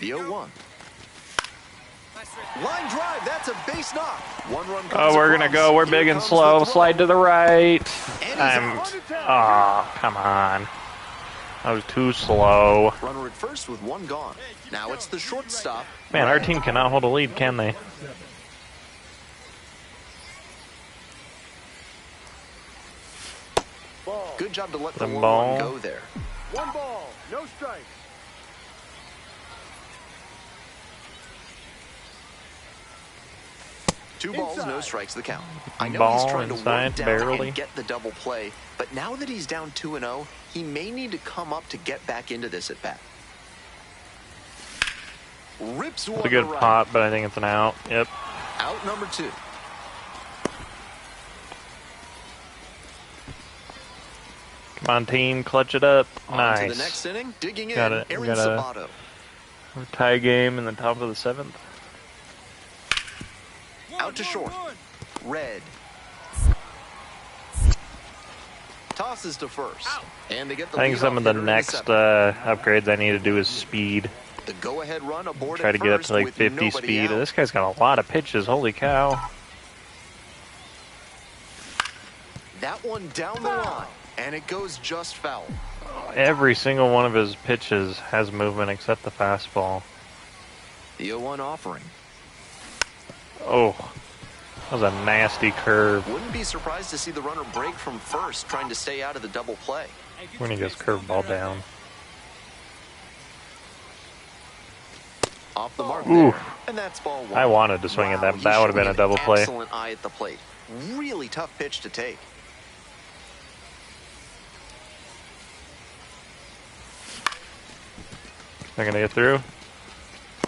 The 0-1. Line drive, that's a base knock. One run comes Oh, we're going to go. We're big and slow. Slide to the right. Oh, come on. I was too slow. Runner at first with one gone. Now it's the shortstop. Man, our team cannot hold a lead, can they? Good job to let the ball. one go there. One ball, no strike. Two balls, no strikes, the count. I know Ball he's trying to inside, work down barely. and get the double play, but now that he's down 2-0, he may need to come up to get back into this at bat. Rips one It's a good to right. pop, but I think it's an out. Yep. Out number 2. Come on, team, clutch it up. On to the Nice. next inning, digging Got in, it. Aaron Got a- Sabato. Tie game in the top of the 7th. Out to short. Red. Tosses to first. And they get the I think leadoff some of the hitter in next 7th. upgrades I need to do is speed. The go-ahead run aboard Try at to get up first to like with 50 nobody speed. out. This guy's got a lot of pitches. Holy cow. That one down the line, and it goes just foul. Every single one of his pitches has movement except the fastball. The 0-1 offering. Oh, that was a nasty curve. Wouldn't be surprised to see the runner break from first, trying to stay out of the double play. When he gets curveball down. Off the mark Oof. there, and that's ball 1. I wanted to swing at that. He's That would have been showing a double play. Excellent eye at the plate. Really tough pitch to take. They're going to get through.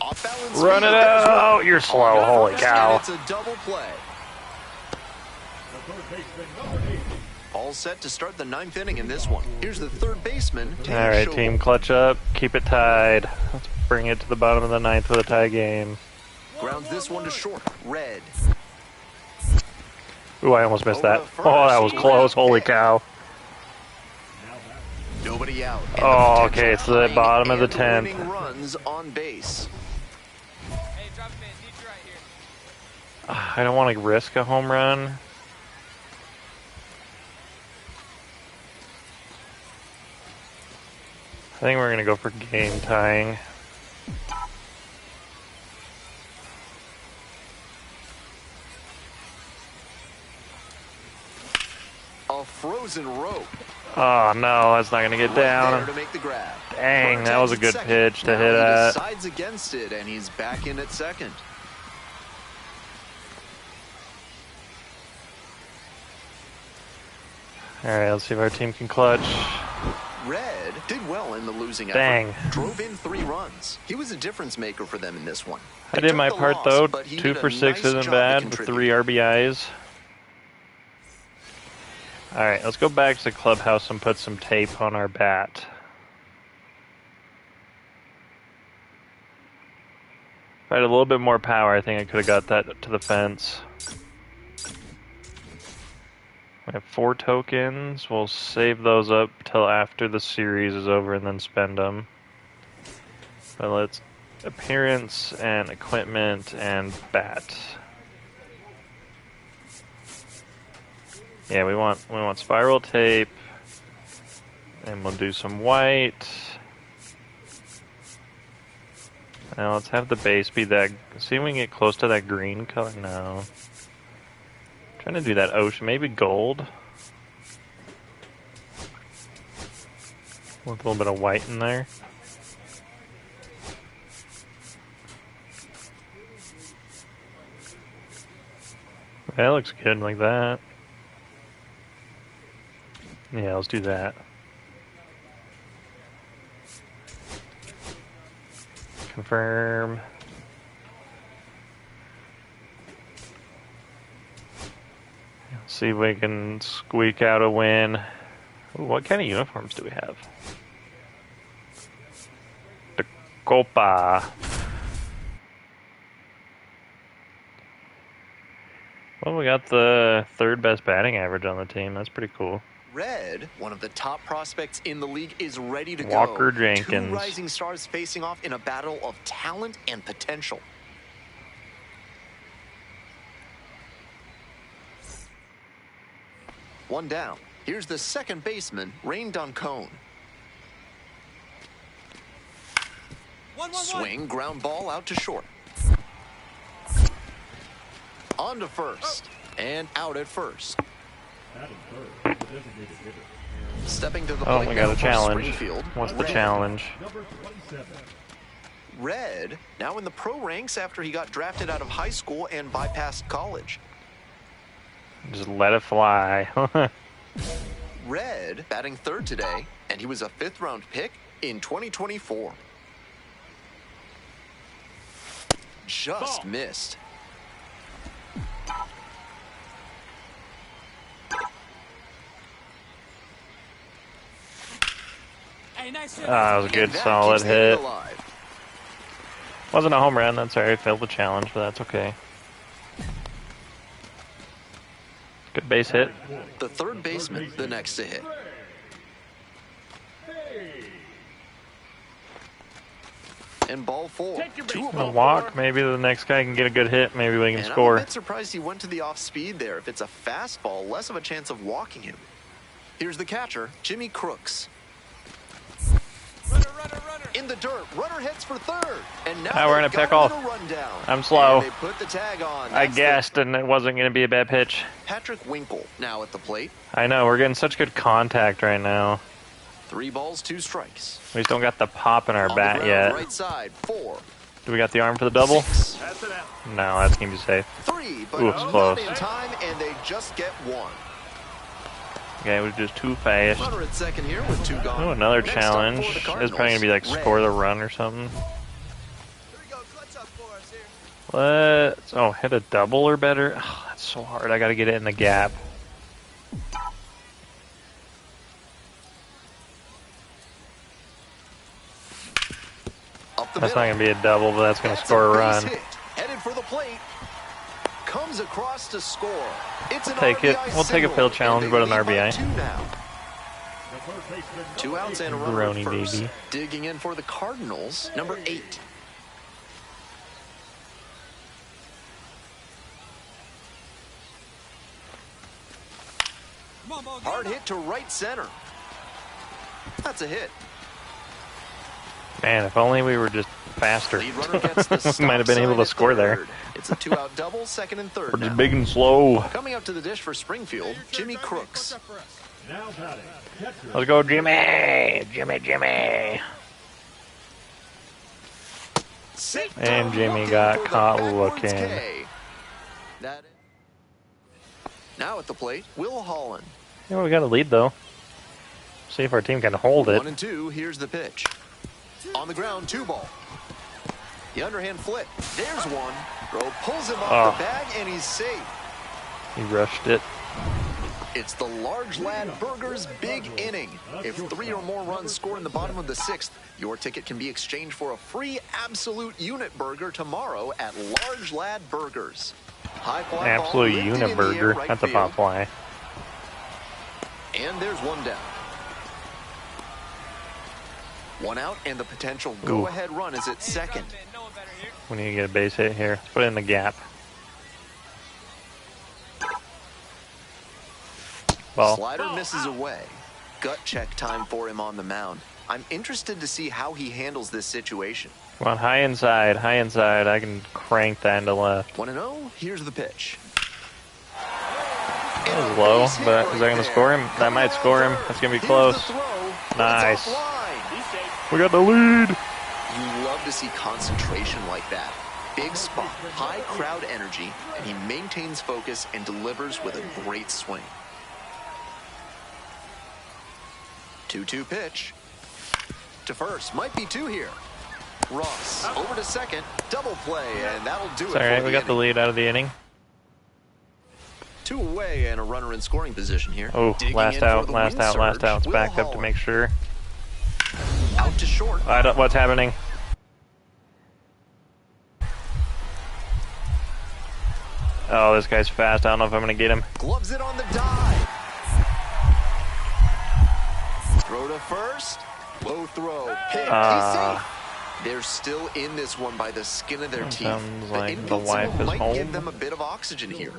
Off balance. Run it out. You're slow. Holy And cow. it's a double play. All set to start the 9th inning in this one. Here's the third baseman. All right, team, clutch up. Keep it tied. Let's bring it to the bottom of the 9th with a tie game. Grounds this one to short. Red. Ooh, I almost missed that. Oh, that was close. Holy cow. Nobody out. And Oh, the okay, it's the potential bottom of the tying and 10th. winning runs on base. Hey, drop him in. Deep right here. I don't want to risk a home run. I think we're going to go for game tying. A frozen rope. Oh, no, that's not going to get Right there down. to make the grab. Dang, that was a good Second. pitch to Now hit he at. decides against it, and he's back in at second. All right, let's see if our team can clutch. Red did well in the losing Dang. effort. Drove in 3 runs. He was a difference maker for them in this one. I They did took my the part, loss, though. but he 2 did a for 6 nice isn't job to bad with contribute. 3 RBIs. All right, let's go back to the clubhouse and put some tape on our bat. If I had a little bit more power, I think I could have got that to the fence. We have 4 tokens. We'll save those up till after the series is over and then spend them. But let's appearance and equipment and bat. Yeah, we want spiral tape, and we'll do some white. Now let's have the base be that. See if we can get close to that green color. No. Trying to do that ocean, maybe gold. With a little bit of white in there. That looks good like that. Yeah, let's do that. Confirm. See if we can squeak out a win. Ooh, what kind of uniforms do we have? The Copa. Well, we got the 3rd best batting average on the team. That's pretty cool. Red, one of the top prospects in the league, is ready to Walker go. Jenkins. Two rising stars facing off in a battle of talent and potential. One down. Here's the second baseman, Rain Doncone. Swing, ground ball out to short. On to first. And out at first. Stepping to the plate. Oh, we got a challenge. Springfield. What's the challenge? Red, now in the pro ranks after he got drafted out of high school and bypassed college. Just let it fly. Red, batting third today, and he was a 5th-round pick in 2024. Just missed. That was a good, solid hit. Wasn't a home run, that's alright. Failed the challenge, but that's okay. Good base hit. The third baseman, the next to hit. And ball 4. A walk, maybe the next guy can get a good hit, maybe we can score. I'm a bit surprised he went to the off-speed there. If it's a fastball, less of a chance of walking him. Here's the catcher, Jimmy Crooks. Runner. In the dirt, runner hits for third. And now we're gonna pick off. I'm slow. And they put the tag on. I guessed, and it wasn't going to be a bad pitch. Patrick Winkle now at the plate. I know, we're getting such good contact right now. 3 balls, 2 strikes. We just don't got the pop in our On bat the ground, yet. Right side, 4. Do we got the arm for the double? 6. No, that's going to be safe. 3, but Ooh, it's not close. in time, and they just get 1. Okay, it was just too fast. Runner at second here with 2 gone. Oh, another Next up challenge. for the It's probably Cardinals, going to be like Red. score the run or something. Here we go. Clutch up for us here. Let's, oh, hit a double or better. Oh, that's so hard. I got to get it in the gap. Up the That's not middle. going to be a double, but that's going to score a base run. hit. Headed for the plate. Comes across to score. It's an Take it. RBI We'll take a single, field challenge, and but they an lead by RBI. 2 now. 2 outs and a runner at Brony first. baby. Digging in for the Cardinals, number 8. Come on, ball. Hard hit to right center. That's a hit. Man, if only we were just faster. Lead runner gets the We stop might have been able sign to at score there. third. It's a 2-out double, second and third We're just now. big and slow. Coming up to the dish for Springfield, Jimmy Crooks. Let's go, Jimmy! Jimmy! And Jimmy got caught looking. Now at the plate, Will Holland. Yeah, we got a lead, though. See if our team can hold it. 1 and 2, here's the pitch. On the ground, 2 ball. The underhand flip. There's one. Throw pulls him off the bag, and he's safe. He rushed it. It's the Large Lad Burgers big inning. If 3 or more runs score in the bottom of the 6th, your ticket can be exchanged for a free absolute unit burger tomorrow at Large Lad Burgers. High fly ball Absolute lifted unit in the air, burger. right That's a field. pop fly. And there's 1 down. 1 out, and the potential go-ahead run is at second. No one better here. We need to get a base hit here. Let's put it in the gap. Ball. Slider misses away. Gut check time for him on the mound. I'm interested to see how he handles this situation. Come on, high inside. I can crank that into left. 1-0, here's the pitch. That was low, but is that going to score him? That might score him. That's going to be close. Nice. We got the lead. You love to see concentration like that. Big spot, high crowd energy, and he maintains focus and delivers with a great swing. 2-2 pitch. To first, might be 2 here. Ross over to second, double play, and that'll do It's it. all right. for We got the inning. lead out of the inning. 2 away and a runner in scoring position here. Oh, Digging last in for out. the Last win out. surge, It's Will backed up to Holland. make sure. Out to short. What's happening? Oh, this guy's fast. I don't know if I'm going to get him. Gloves it on the dive. Throw to first. Low throw. Pick. He's safe. They're still in this one by the skin of their teeth. Sounds The like the infield wife single is might give home. them a bit of oxygen here.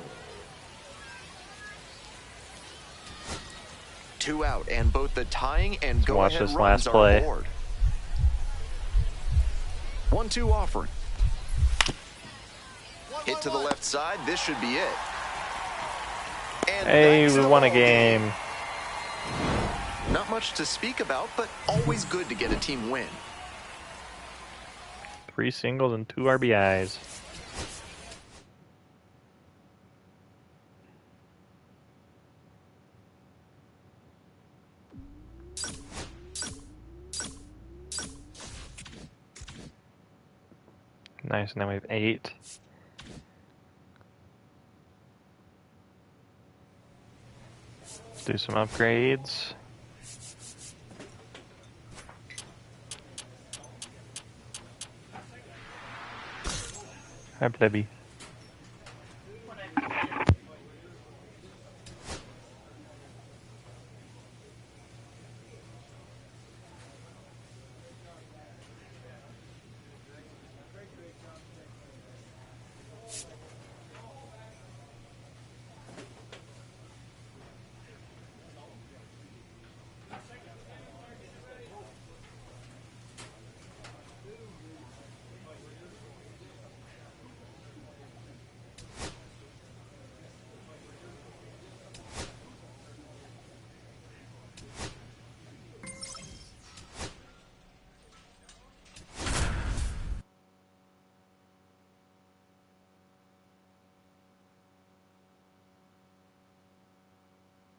2 out, and both the tying and Watch go-ahead this runs last are play. aboard. 1-2 offering. Hit to the left side. This should be it. And Hey, that's we the won a ball game. Not much to speak about, but always good to get a team win. 3 singles and 2 RBIs. Nice, now we have 8. Do some upgrades. Hi, plebby.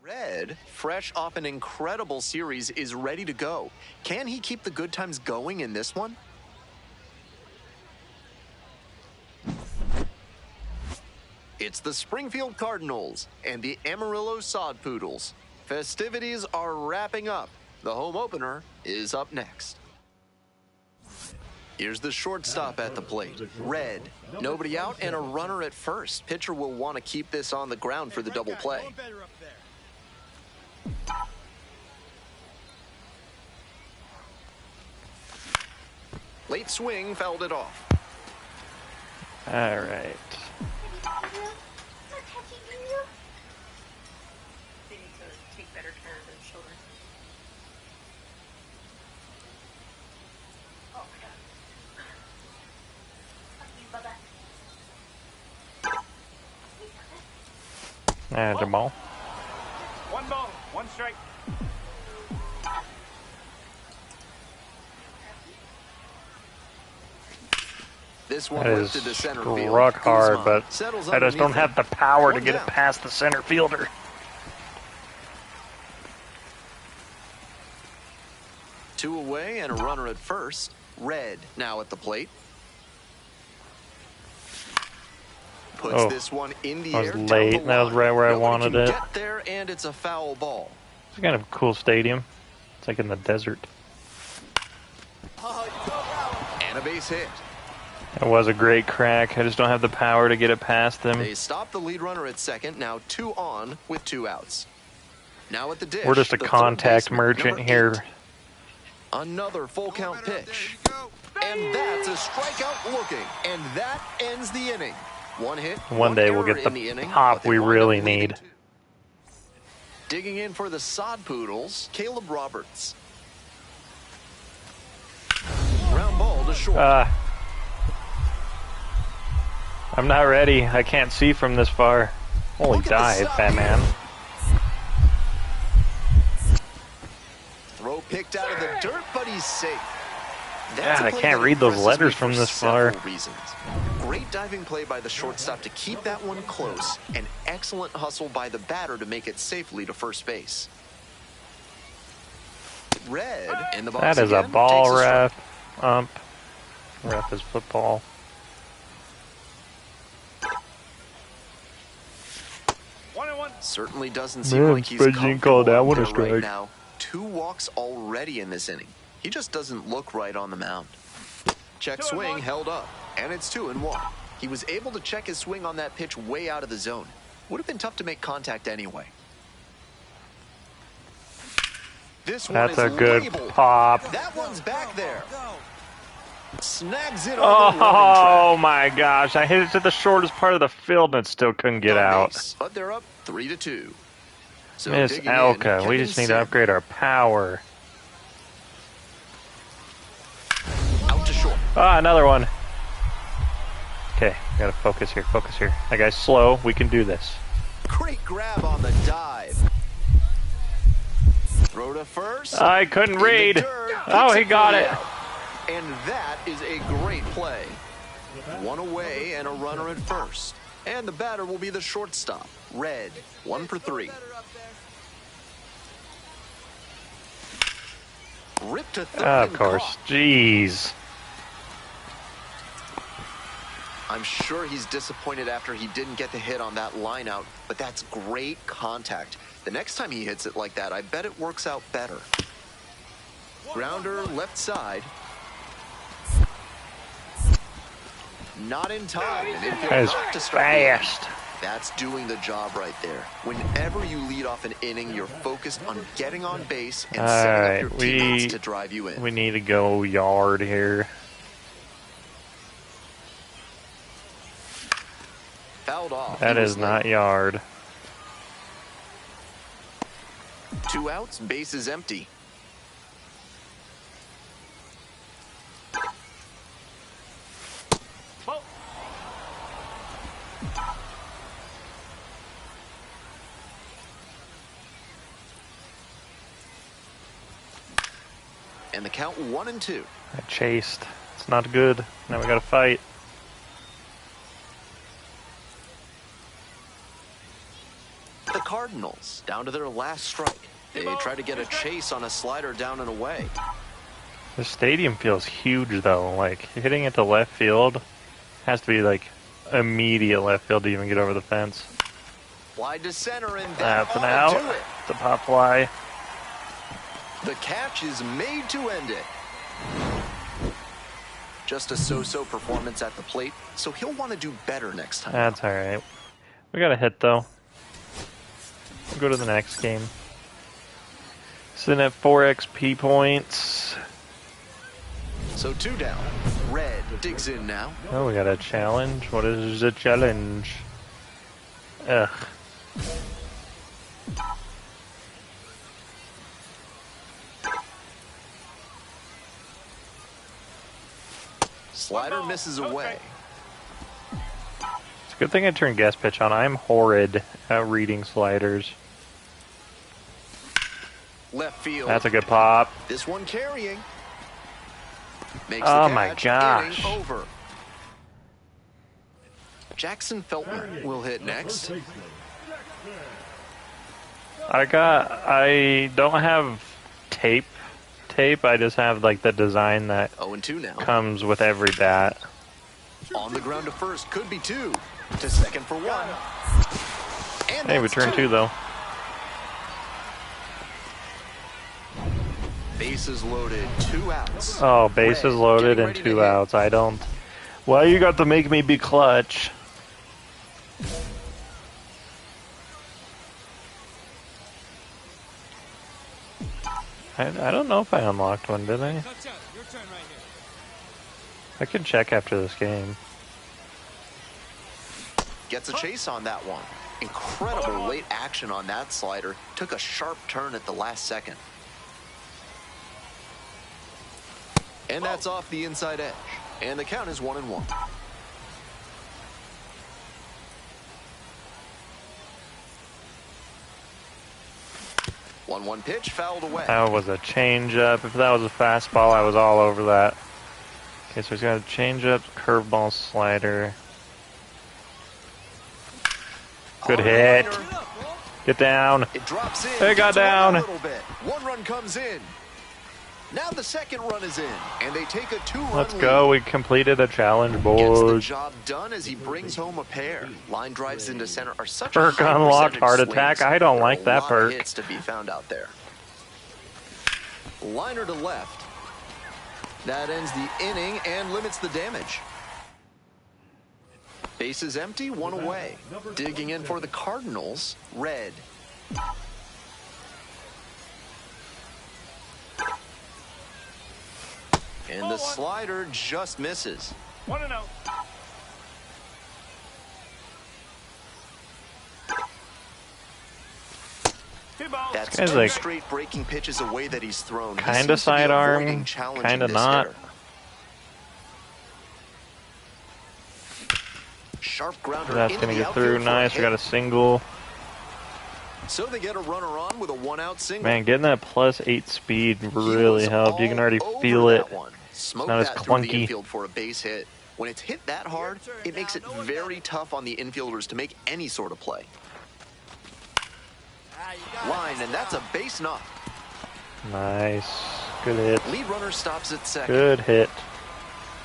Red, fresh off an incredible series, is ready to go. Can he keep the good times going in this one? It's the Springfield Cardinals and the Amarillo Sod Poodles. Festivities are wrapping up. The home opener is up next. Here's the shortstop at the plate. Red. Nobody out and a runner at first. Pitcher will want to keep this on the ground for the double play. Late swing fouled it off. All right. They need to take better care of their children. Oh my god. Jamal. 1 ball, 1 strike. This one That lifted to is center field. rock hard, Guzman but settles I just don't underneath have it. the power to One get down. it past the center fielder. Two away and a runner at first. Red now at the plate. Puts Oh, this one in the I was air. down late. the That was line. right where I Nobody wanted can it. Get there, and it's a foul ball. It's kind of a cool stadium. It's like in the desert. And a base hit. It was a great crack. I just don't have the power to get it past them. They stop the lead runner at second. Now 2 on with 2 outs. Now at the dish. We're just a the third contact baseman, merchant number here. 8. Another full count pitch. And that's a strikeout looking. And that ends the inning. 1 hit. One day we'll error get in the inning, pop but they we wind up really leading need. 2. Digging in for the Sod Poodles, Caleb Roberts. Ground ball to short. I'm not ready. I can't see from this far. Holy Look at the dive, stop Batman. Throw picked out of the dirt, but he's safe. God, a I play can't that read those impresses letters me from for this far. several reasons. Great diving play by the shortstop to keep that one close, and excellent hustle by the batter to make it safely to first base. Red in the box That is a again, ball, takes strike. ref. Ref is football. Certainly doesn't seem Man, like he's spreadsheet comfortable called that out one a there right strike. now. 2 walks already in this inning. He just doesn't look right on the mound. Check swing held up, and it's 2-1. He was able to check his swing on that pitch way out of the zone. Would have been tough to make contact anyway. This one That's is a good labeled. pop. That one's back there. Snags it on the Oh warning my gosh, I hit it to the shortest part of the field and it still couldn't get track. out. Base, but they're up 3-2. So Miss digging in, Elka, we Kevin just need to Sim. upgrade our power. Out to short. Ah, another one. Okay, gotta focus here, focus here. That guy's slow, we can do this. Great grab on the dive. Throw to first. I couldn't In the read. dirt, Oh, kicks he it got for the it. out. And that is a great play. One away and a runner at first. And the batter will be the shortstop. Red, 1 for 3. Ripped to third. Of and course, caught. jeez. I'm sure he's disappointed after he didn't get the hit on that line out, but that's great contact. The next time he hits it like that, I bet it works out better. Grounder left side. Not in time. And infield That is knocked to start the inning. fast. That's doing the job right there. Whenever you lead off an inning, you're focused on getting on base and setting up your Alright, teammates to drive you in. we need to go yard here. Fouled off. That He is was not late. yard. 2 outs, base is empty. And the count 1-2. I chased. It's not good. Now we gotta fight. The Cardinals down to their last strike. They try to get a chase on a slider down and away. The stadium feels huge though. Like hitting it to left field has to be like immediate left field to even get over the fence. Wide to center, and that That's an ought to out. do it. It's a pop fly. The catch is made to end it. Just a so-so performance at the plate, so he'll want to do better next time. That's alright. We got a hit though. We'll go to the next game. Sitting at 4 XP points. So 2 down. Red digs in now. Oh, we got a challenge. What is the challenge? Ugh. Slider misses away. It's a good thing I turned gas pitch on. I'm horrid at reading sliders. Left field. That's a good pop. This one carrying. Makes Oh the my catch. gosh. Inning over. Jackson Feltner will hit next. I don't have tape. I just have like the design that 0-2 now. comes with every bat. On the ground to first, could be 2. To second for 1. And Hey, we that's turned 2 though. Bases loaded, 2 outs. Oh, bases Red loaded getting and ready to 2 hit. outs. I don't. Why you got to make me be clutch? I don't know if I unlocked one, did I? Touch out. Your turn right here. I can check after this game. Gets a chase on that one. Incredible late action on that slider. Took a sharp turn at the last second. And that's off the inside edge. And the count is 1-1. 1-1 pitch, fouled away. That was a changeup. If that was a fastball, I was all over that. Okay, so he's got a changeup, curveball, slider. Good hit. Get down. It drops in. It got gets away down. A little bit. 1 run comes in. Now the second run is in, and they take a 2-run Let's lead. go. We completed a challenge, Gets the boys. job done as he brings home a pair. Line drives into center are such Perk a high unlocked, percentage heart swings. attack. I don't There are like a that lot perk. of hits to be found out there. Liner to left. That ends the inning and limits the damage. Bases empty, 1 away. Digging in for the Cardinals, Red. And the slider just misses. 1-0. That's guy's two like straight breaking pitches away that he's thrown. Kinda sidearm, kinda not. Hitter. Sharp grounder. That's gonna get through. Nice. We got a single. So they get a runner on with a 1-out single. Man, getting that +8 speed really helped. You can already feel it. It's not as clunky. Infield for a base hit. When it's hit that hard, it makes it very tough on the infielders to make any sort of play. Line, and that's a base knock. Nice. Good hit. Lead runner stops at second. Good hit.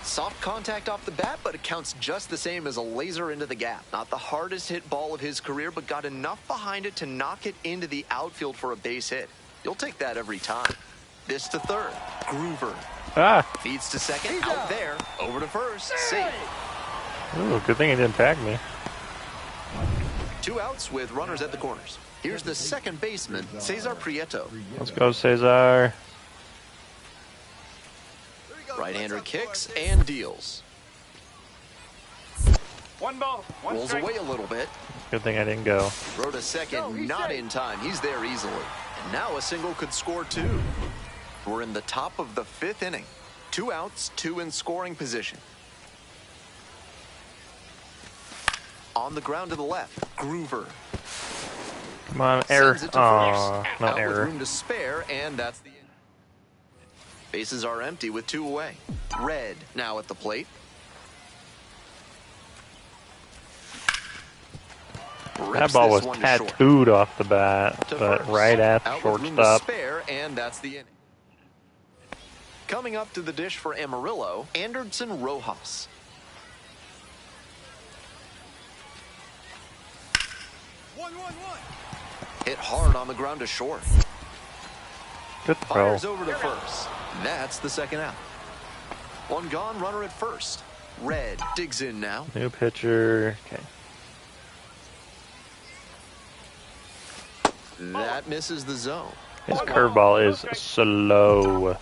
Soft contact off the bat, but it counts just the same as a laser into the gap. Not the hardest hit ball of his career, but got enough behind it to knock it into the outfield for a base hit. You'll take that every time. This to third. Groover. Feeds to second. Out there. Over to first. Safe. Ooh, good thing he didn't tag me. 2 outs with runners at the corners. Here's the second baseman, Cesar Prieto. Let's go, Cesar. Right-hander kicks and deals. 1 ball, 1 Rolls strike. away a little bit. Good thing I didn't go. Throw to second, not in time. He's there easily. And now a single could score 2. We're in the top of the 5th inning. 2 outs, 2 in scoring position. On the ground to the left, Groover. Come on, error. Sends it to Aw, first. no Out with error. room to spare, and that's the end. Bases are empty with 2 away. Red now at the plate. That ball was tattooed off the bat, but right at the shortstop. Spare, and that's the inning. Coming up to the dish for Amarillo, Anderson Rojas. Hit hard on the ground to short. Good throw. Fires over to first. That's the second out. 1 gone, runner at first. Red digs in now. New pitcher. Okay. That misses the zone. His curveball is slow.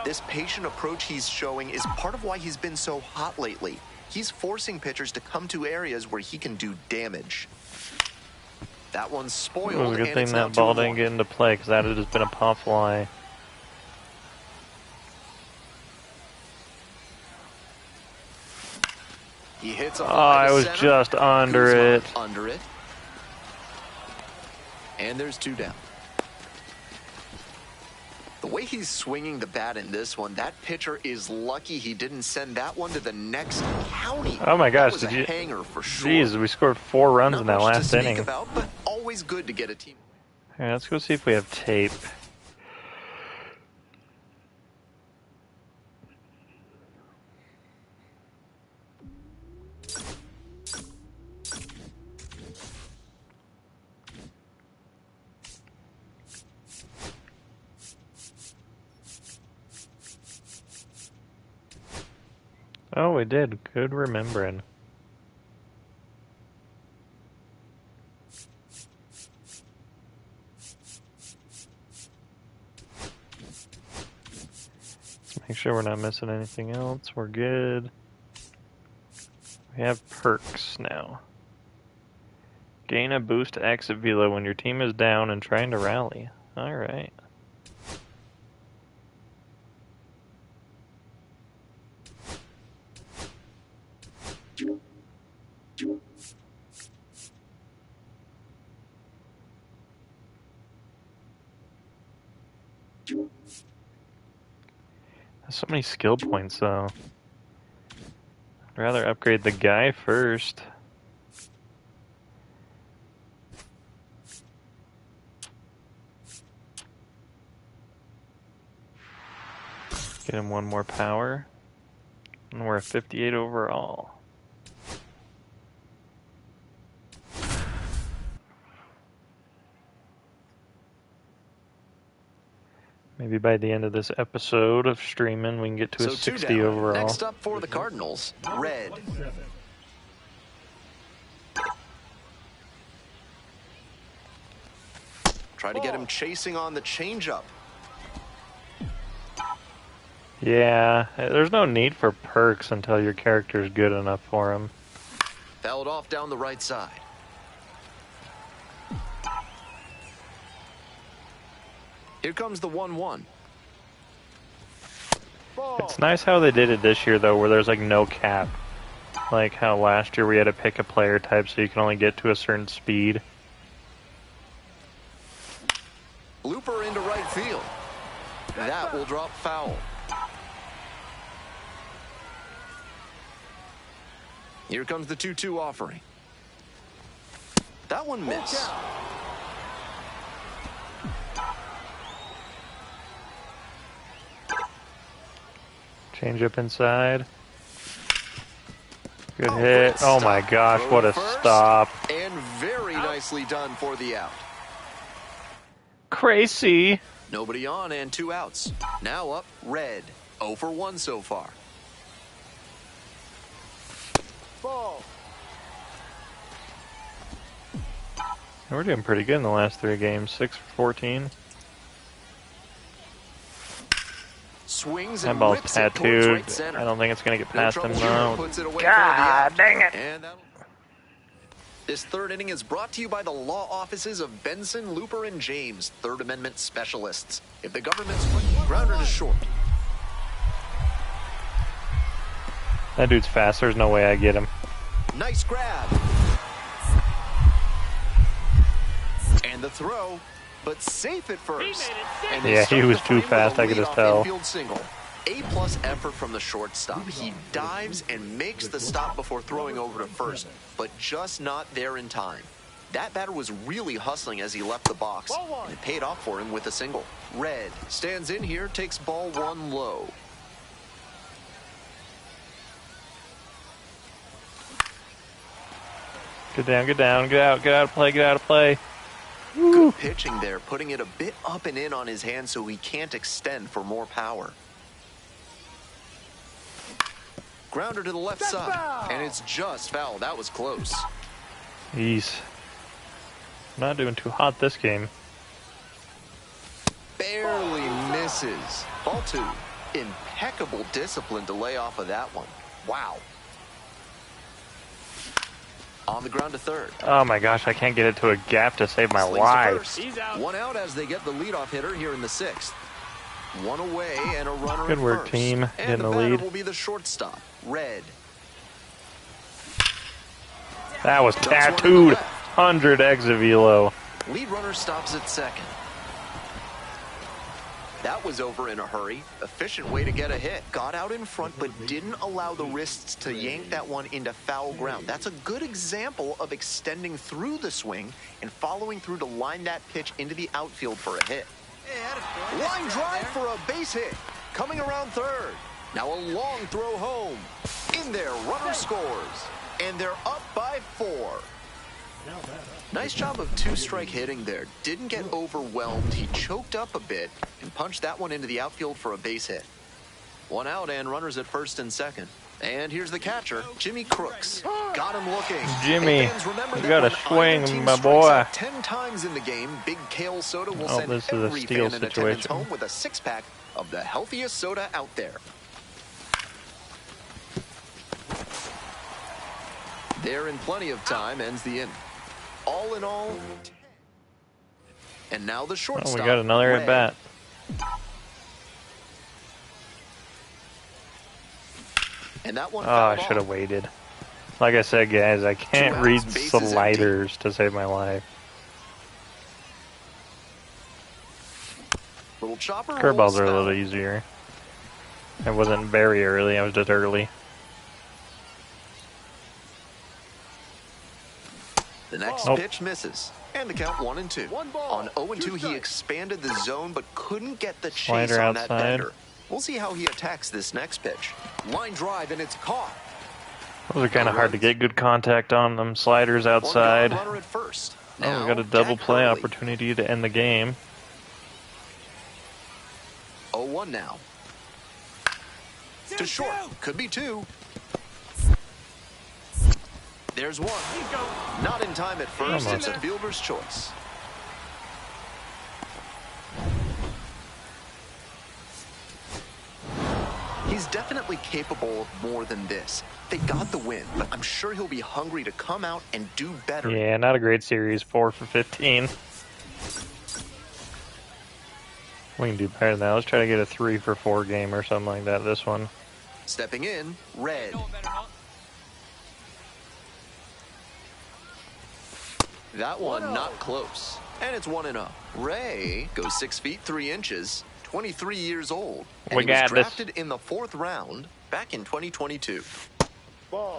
This patient approach he's showing is part of why he's been so hot lately. He's forcing pitchers to come to areas where he can do damage. That one's spoiled. It was a good thing that ball didn't get into play, because that had just been a pop fly. He hits a I was just under it. Under it. And there's 2 down. The way he's swinging the bat in this one, that pitcher is lucky he didn't send that one to the next county. Oh my gosh, that was did a you? hanger for sure. Jeez, we scored 4 runs Not in that much to last speak inning. about, but always good to get a team. All right, let's go see if we have tape. Oh, we did. Good remembering. Let's make sure we're not missing anything else. We're good. We have perks now. Gain a boost to exit velo when your team is down and trying to rally. Alright. So many skill points, though. I'd rather upgrade the guy first. Get him 1 more power. And we're at 58 overall. Maybe by the end of this episode of streaming, we can get to a 60 overall. Next up for the Cardinals, Red. Try to get him chasing on the changeup. Yeah, there's no need for perks until your character's good enough for him. Fouled off down the right side. Here comes the 1-1. It's nice how they did it this year, though, where there's like no cap. Like how last year we had to pick a player type so you can only get to a certain speed. Looper into right field. That will drop foul. Here comes the 2-2 offering. That one missed. Change up inside. Good hit. Oh my gosh, what a stop. And very nicely done for the out. Crazy. Nobody on and 2 outs. Now up, Red. 0 for 1 so far. Ball. We're doing pretty good in the last 3 games. 6 for 14. Swings That and ball's rips it towards tattooed. right center. I don't think it's going to get No past him, trouble here. though. Puts it away for the God out. dang it. And this third inning is brought to you by the law offices of Benson, Looper, and James, Third Amendment specialists. If the government's grounded is short. That dude's fast. There's no way I get him. Nice grab. And the throw, but safe at first. And they Yeah, he start was the too frame with fast, a I could just leadoff tell. infield single. A+ effort from the shortstop. He dives and makes the stop before throwing over to first, but just not there in time. That batter was really hustling as he left the box, and it paid off for him with a single. Red stands in here, takes ball 1 low. Get down, get down, get out of play, get out of play. Good pitching there, putting it a bit up and in on his hand so he can't extend for more power. Grounder to the left side, and it's just foul. That was close. Jeez. Not doing too hot this game. Barely misses. Ball 2. Impeccable discipline to lay off of that one. Wow. On the ground to third. Oh my gosh, I can't get it to a gap to save my Slings to life. first. 1 out as they get the leadoff hitter here in the 6th. 1 away and a runner Good at work, first. team. And Getting the the batter lead. will be the shortstop, Red. That was Does one to the tattooed. left. 100 exit velo. Lead runner stops at second. That was over in a hurry. Efficient way to get a hit. Got out in front, but didn't allow the wrists to yank that one into foul ground. That's a good example of extending through the swing and following through to line that pitch into the outfield for a hit. Line drive for a base hit. Coming around third. Now a long throw home. In there, runner scores. And they're up by 4. Nice job of 2-strike hitting there. Didn't get overwhelmed. He choked up a bit and punched that one into the outfield for a base hit. 1 out and runners at first and second. And here's the catcher, Jimmy Crooks. Got him looking. Jimmy, Hey, fans, remember you that gotta when either swing, team my strikes boy. out 10 times in the game, Big Kale Soda will Oh, send this is a every steal fan in attendance situation. home with a 6-pack of the healthiest soda out there. There in plenty of time ends the inning. All in all, and now the Oh, shortstop. we got another Red. at bat. And that one Oh, I fouled should have off. waited. Like I said, guys, I can't 2 outs, read bases empty. sliders to save my life. Little chopper Curveballs rolls are a little foul. easier. I wasn't very early, I was just early. The next Nope. pitch misses. And the count 1-2. On 0-2, he expanded the zone but couldn't get the chase Slider on that outside. bender. We'll see how he attacks this next pitch. Line drive, and it's caught. Those are kind of hard to get good contact on them. Sliders outside. One runner at first. Oh, we Now, got a double Jack play Hurley. opportunity to end the game. 0-1 now. To short. Could be 2. There's 1. Not in time at first. Almost. It's a fielder's choice. He's definitely capable of more than this. They got the win, but I'm sure he'll be hungry to come out and do better. Yeah, not a great series. 4 for 15. We can do better than that. Let's try to get a 3 for 4 game or something like that this one. Stepping in, Red. That one not close. And it's 1-0. Ray goes 6 feet 3 inches, 23 years old. And We he was got drafted this. in the 4th round back in 2022.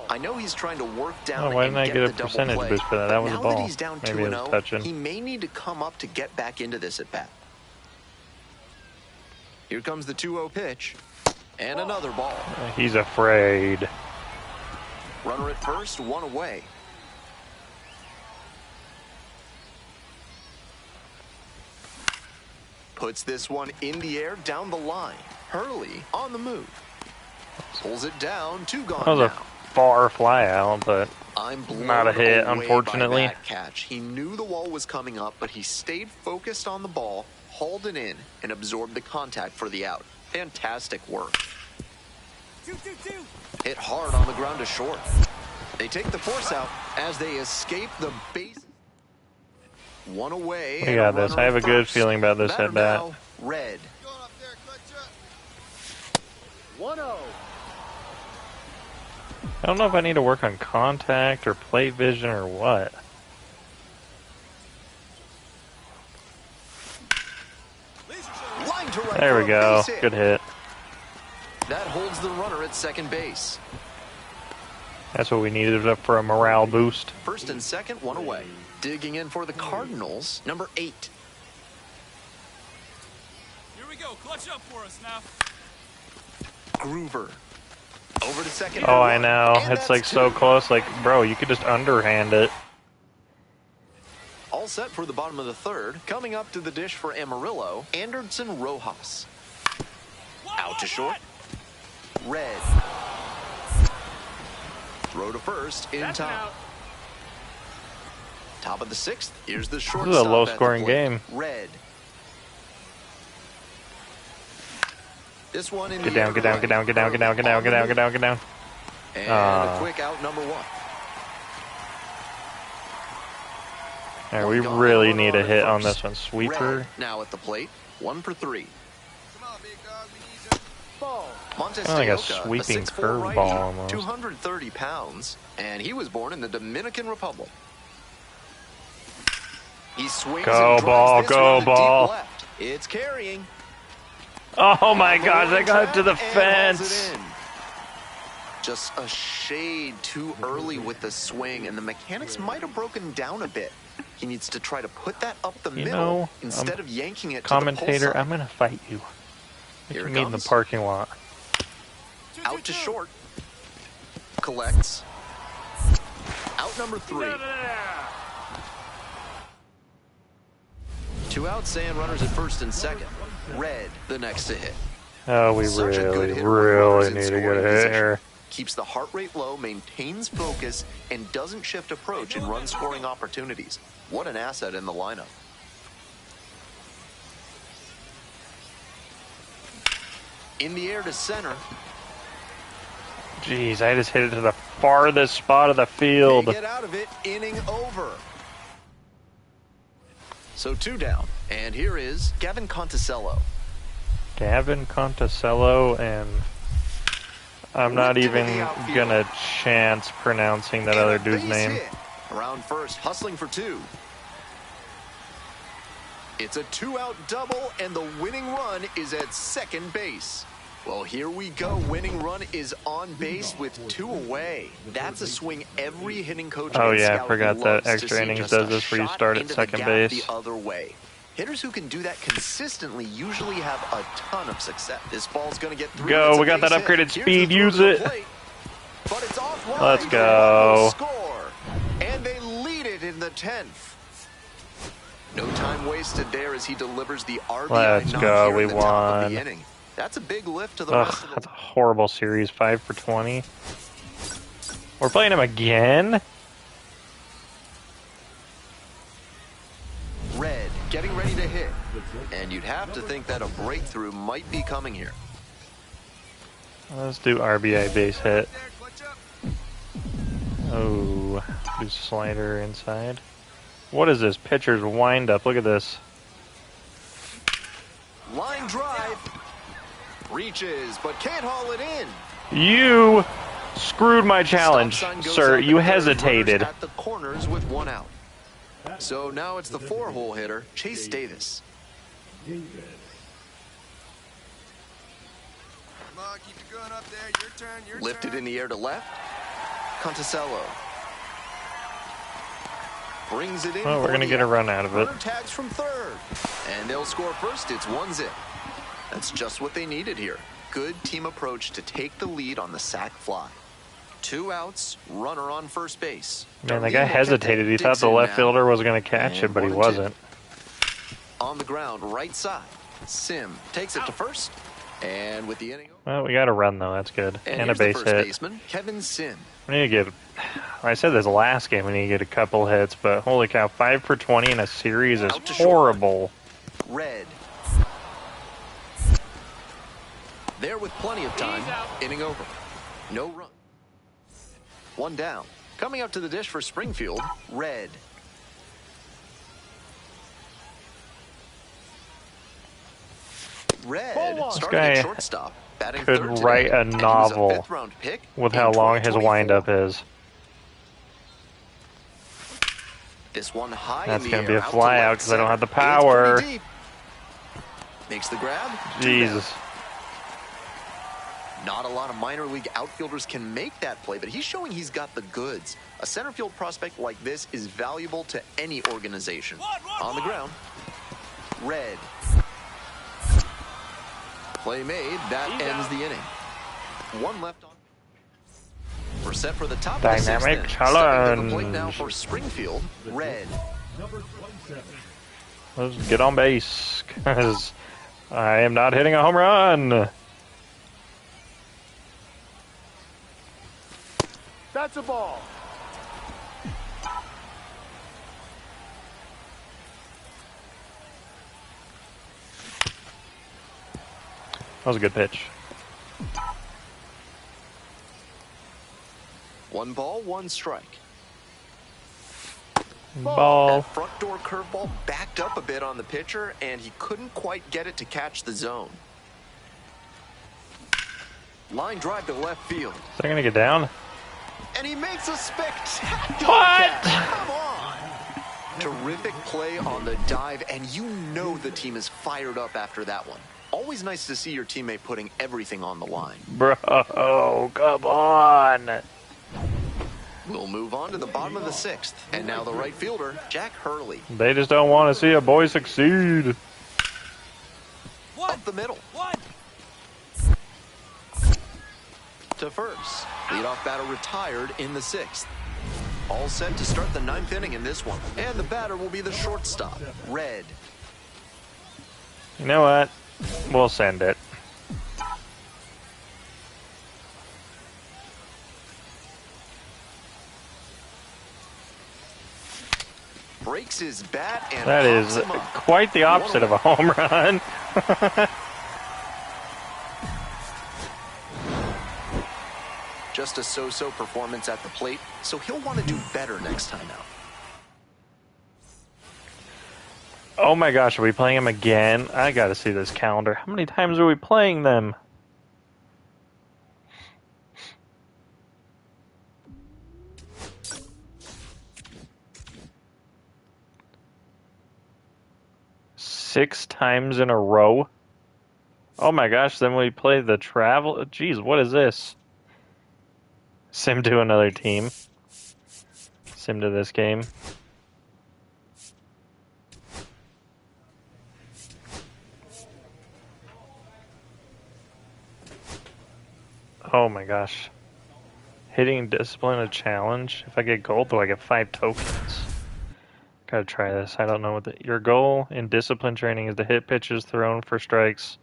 I know he's trying to work down Oh, why and didn't I get get a the double percentage play. boost for that? That was a Now ball. that he's down Maybe it was 2-0, touching. he may need to come up to get back into this at bat. Here comes the 2-0 pitch. And another ball. He's afraid. Runner at first, 1 away. Puts this one in the air down the line. Hurley on the move. Pulls it down, 2 gone That was a now. far fly out, but I'm blown not a hit, away unfortunately. by that catch. He knew the wall was coming up, but he stayed focused on the ball, hauled it in, and absorbed the contact for the out. Fantastic work. Hit hard on the ground to short. They take the force out as they escape the base. 1 away. We got this. I have a good first. feeling about this Batter at bat. now, Red. 1-0. I don't know if I need to work on contact or plate vision or what. Line to right There for we a go. base hit. Good hit. That holds the runner at second base. That's what we needed for a morale boost. First and second, 1 away. Digging in for the Cardinals, number 8. Here we go. Clutch up for us now. Groover. Over to second. Oh, I know. And It's that's like so 2. close. Like, bro, you could just underhand it. All set for the bottom of the 3rd. Coming up to the dish for Amarillo, Anderson Rojas. Out to short. Red. Throw to first in time. Top of the 6th. Here's the shortstop. This is a at the low-scoring plate. game. Red. This one in Get the down, air get to down, right. get down, get down, get down, get down, On get the down, move. get down, get down. And Ah. a quick out, number 1. Alright, we Gone, really runner need a at hit on first. this one. Sweeper. Red now at the plate. 1 for 3. Ball. Montez Like a Teoca, sweeping 6'4" curveball righty, almost. 230 pounds, and he was born in the Dominican Republic. He swings Go, and drives ball, this go, one to ball. deep left. It's carrying. Oh my gosh, I Rolling got it to the track and hauls fence. it in. Just a shade too early with the swing, and the mechanics might have broken down a bit. He needs to try to put that up the You middle know, instead of yanking it to the Commentator, pull I'm side. gonna fight you. We Here can it meet in the comes. parking lot. Out to short. Collects. Out number 3. 2 outs and runners at first and second. Red, the next to hit. Oh, we Such a good really, hitter with runners really in need to get scoring a hit position. here. Keeps the heart rate low, maintains focus, and doesn't shift approach in run scoring opportunities. What an asset in the lineup. In the air to center. Jeez, I just hit it to the farthest spot of the field. They get out of it, inning over. So 2 down, and here is Gavin Conticello. Gavin Conticello, and I'm not Ripped into even the outfield. gonna chance pronouncing that And other a dude's base name. hit. Around first, hustling for 2. It's a 2-out double, and the winning run is at second base. Well, here we go. Winning run is on base with 2 away. That's a swing every hitting coach Oh, and yeah, I scout forgot that loves to extra see, innings just does a this where you shot start at into the second gap base. the other way. Hitters who can do that consistently usually have a ton of success. This ball's going to get through. Go, It's a we got that base hit. upgraded Here's speed, the throw use to the it. plate, but it's offline. Let's The go. Run will score, and they lead it in the 10th. No time wasted there as he delivers the RBI Let's knock go, here we in the top of won. the inning. That's a big lift to the rest Ugh, of that's the a horrible series. 5 for 20. We're playing him again? Red getting ready to hit. And you'd have to think that a breakthrough might be coming here. Let's do RBI base hit. Oh, do slider inside. What is this? Pitcher's wind up. Look at this. Line drive. Reaches, but can't haul it in. You screwed my challenge, sir. You hesitated. At the corners with one out. So now it's the 4-hole hitter, Chase Davis. Come on, keep it going up there. Your turn, your turn. Lifted in the air to left. Conticello brings it in. Oh, we're going to get a run out of it. Runner tags from third. And they'll score first. It's 1-0. That's just what they needed here. Good team approach to take the lead on the sac fly. 2 outs, runner on first base. Man, the guy hesitated. He thought the left fielder was going to catch it, but he wasn't. On the ground, right side. Sim takes it to first. And with the inning. Well, we got a run, though. That's good. And a base hit. Baseman, Kevin Sim. We need to get... I said this last game, we need to get a couple hits, but holy cow, 5 for 20 in a series is horrible. Red. There with plenty of time. Inning over. No run. 1 down. Coming up to the dish for Springfield, Red. Red starting at shortstop. Batting could third write today, a novel with how long his windup is. This one high. That's going to be a fly out because I don't have the power. Makes the grab. Jesus. Not a lot of minor league outfielders can make that play, but he's showing he's got the goods. A center field prospect like this is valuable to any organization. On the ground, Red. Play made. That ends the inning. 1 left on. We're set for the top dynamic of the 6th. challenge. Stepping to the plate now for Springfield, Red. Let's get on base, because I am not hitting a home run. That's a ball. That was a good pitch. 1 ball, 1 strike. Ball. That front door curveball backed up a bit on the pitcher, and he couldn't quite get it to catch the zone. Line drive to left field. Is that going to get down? And he makes a spectacular What? catch. Come on. Terrific play on the dive, and you know the team is fired up after that one. Always nice to see your teammate putting everything on the line. Bro, come on. We'll move on to the bottom of the 6th. And now the right fielder, Jack Hurley. They just don't want to see a boy succeed. Up the middle. To first. Leadoff batter retired in the 6th. All set to start the 9th inning in this one. And the batter will be the shortstop, Red. You know what? We'll send it. Breaks his bat and That is pops him up. quite the opposite of a home run. Just a so-so performance at the plate, so he'll want to do better next time out. Oh my gosh, are we playing them again? I gotta see this calendar. How many times are we playing them? Six times in a row? Oh my gosh, then we play the travel. Jeez, what is this? Sim to another team. Sim to this game. Oh my gosh. Hitting discipline a challenge. If I get gold, though, I get 5 tokens. Gotta try this. I don't know what your goal in discipline training is to hit pitches thrown for strikes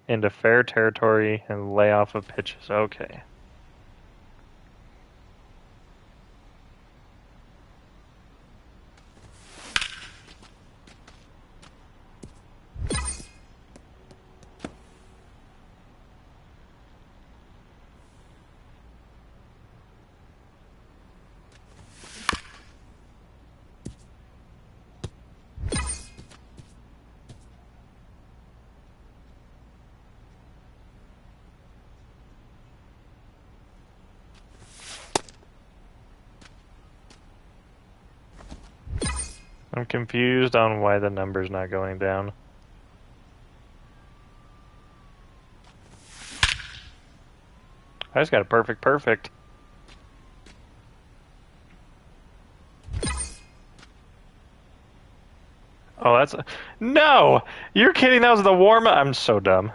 into fair territory and lay off of pitches. Okay. I'm confused on why the number's not going down. I just got a perfect. Oh, that's... No! You're kidding, that was the warm-up? I'm so dumb.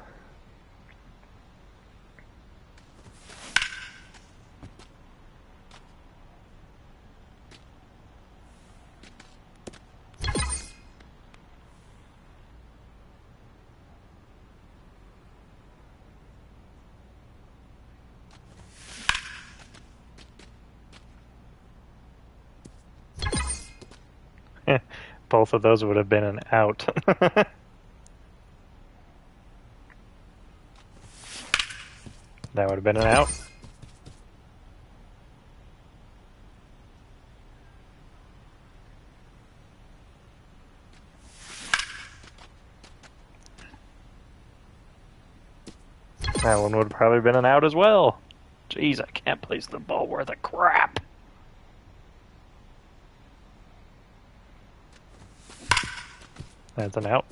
Both of those would have been an out. That would have been an out. That one would have probably been an out as well. Jeez, I can't place the ball worth a crap. That's an out.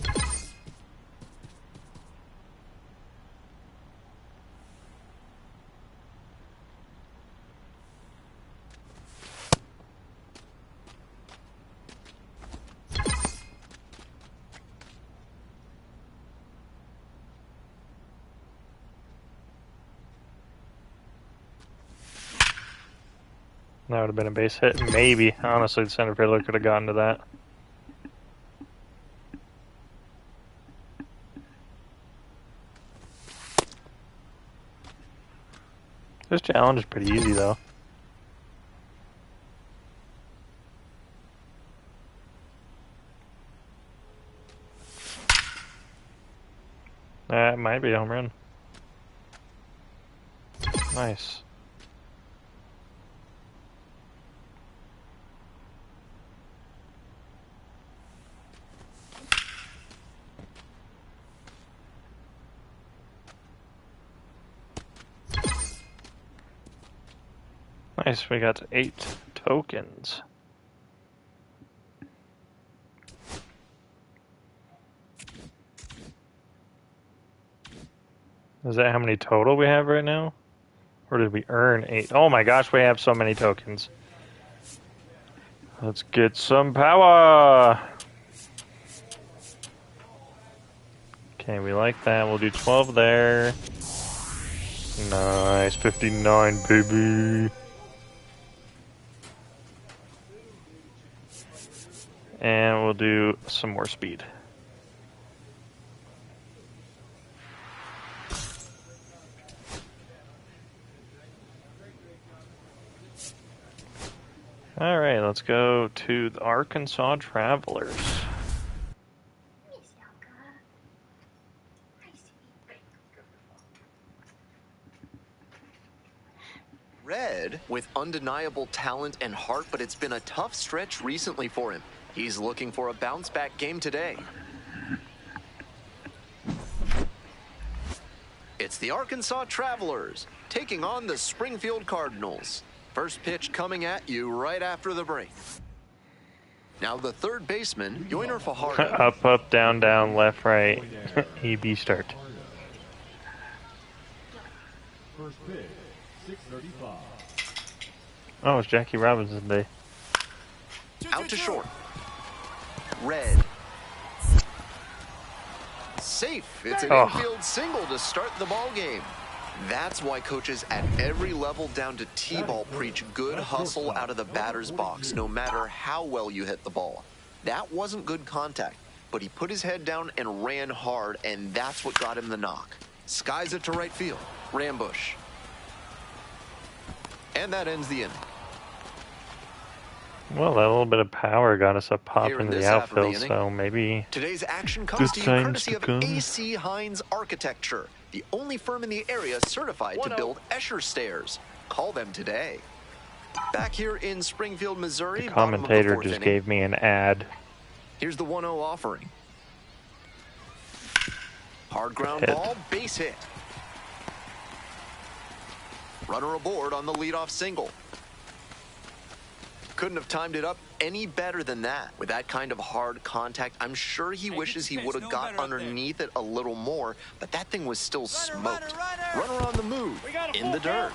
That would have been a base hit. Maybe. Honestly, the center fielder could have gotten to that. This challenge is pretty easy, though. That might be a home run. Nice. Nice, we got 8 tokens. Is that how many total we have right now? Or did we earn 8? Oh my gosh, we have so many tokens. Let's get some power! Okay, we like that. We'll do 12 there. Nice, 59, baby. And we'll do some more speed. Alright, let's go to the Arkansas Travelers. Red, with undeniable talent and heart, but it's been a tough stretch recently for him. He's looking for a bounce-back game today. It's the Arkansas Travelers taking on the Springfield Cardinals. First pitch coming at you right after the break. Now the third baseman, Yoiner Fajardo. Up, up, down, down, left, right. EB start. First pitch, 6:35. Oh, it's Jackie Robinson Day. Out to short. Red. Safe. It's an infield single to start the ball game. That's why coaches at every level down to T-ball preach good hustle out of the batter's box, no matter how well you hit the ball. That wasn't good contact, but he put his head down and ran hard, and that's what got him the knock. Skies it to right field. Rambush. And that ends the inning. Well, that little bit of power got us a pop into the outfield, so maybe today's action comes to you courtesy of AC Hines Architecture, the only firm in the area certified to build Escher stairs. Call them today. Back here in Springfield, Missouri, the commentator just gave me an ad. Here's the 1-0 offering. Hard ground ball, base hit. Runner aboard on the leadoff single. Couldn't have timed it up any better than that. With that kind of hard contact, I'm sure he wishes he would have got underneath it a little more, but that thing was still smoked. Runner on the move, in the dirt.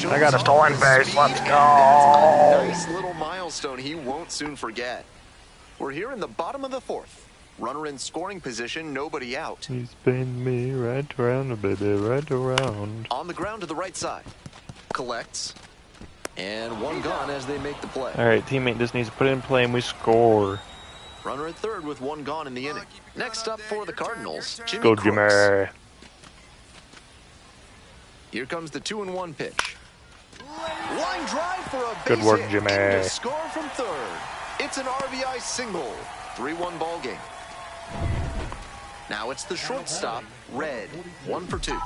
I got a stolen base, let's go! That's a nice little milestone he won't soon forget. We're here in the bottom of the fourth. Runner in scoring position, nobody out. He spin me right around, baby, right around. On the ground to the right side. Collects. And one gone as they make the play. Alright, teammate just needs to put it in play and we score. Runner at third with one gone in the inning. Next up for the Cardinals, Jimmy Go, Crooks. Jimmy. Here comes the 2-1 pitch. Line drive for a base Good work, hit. Jimmy. And to score from third. It's an RBI single. 3-1 ball game. Now it's the shortstop, Red. 1 for 2.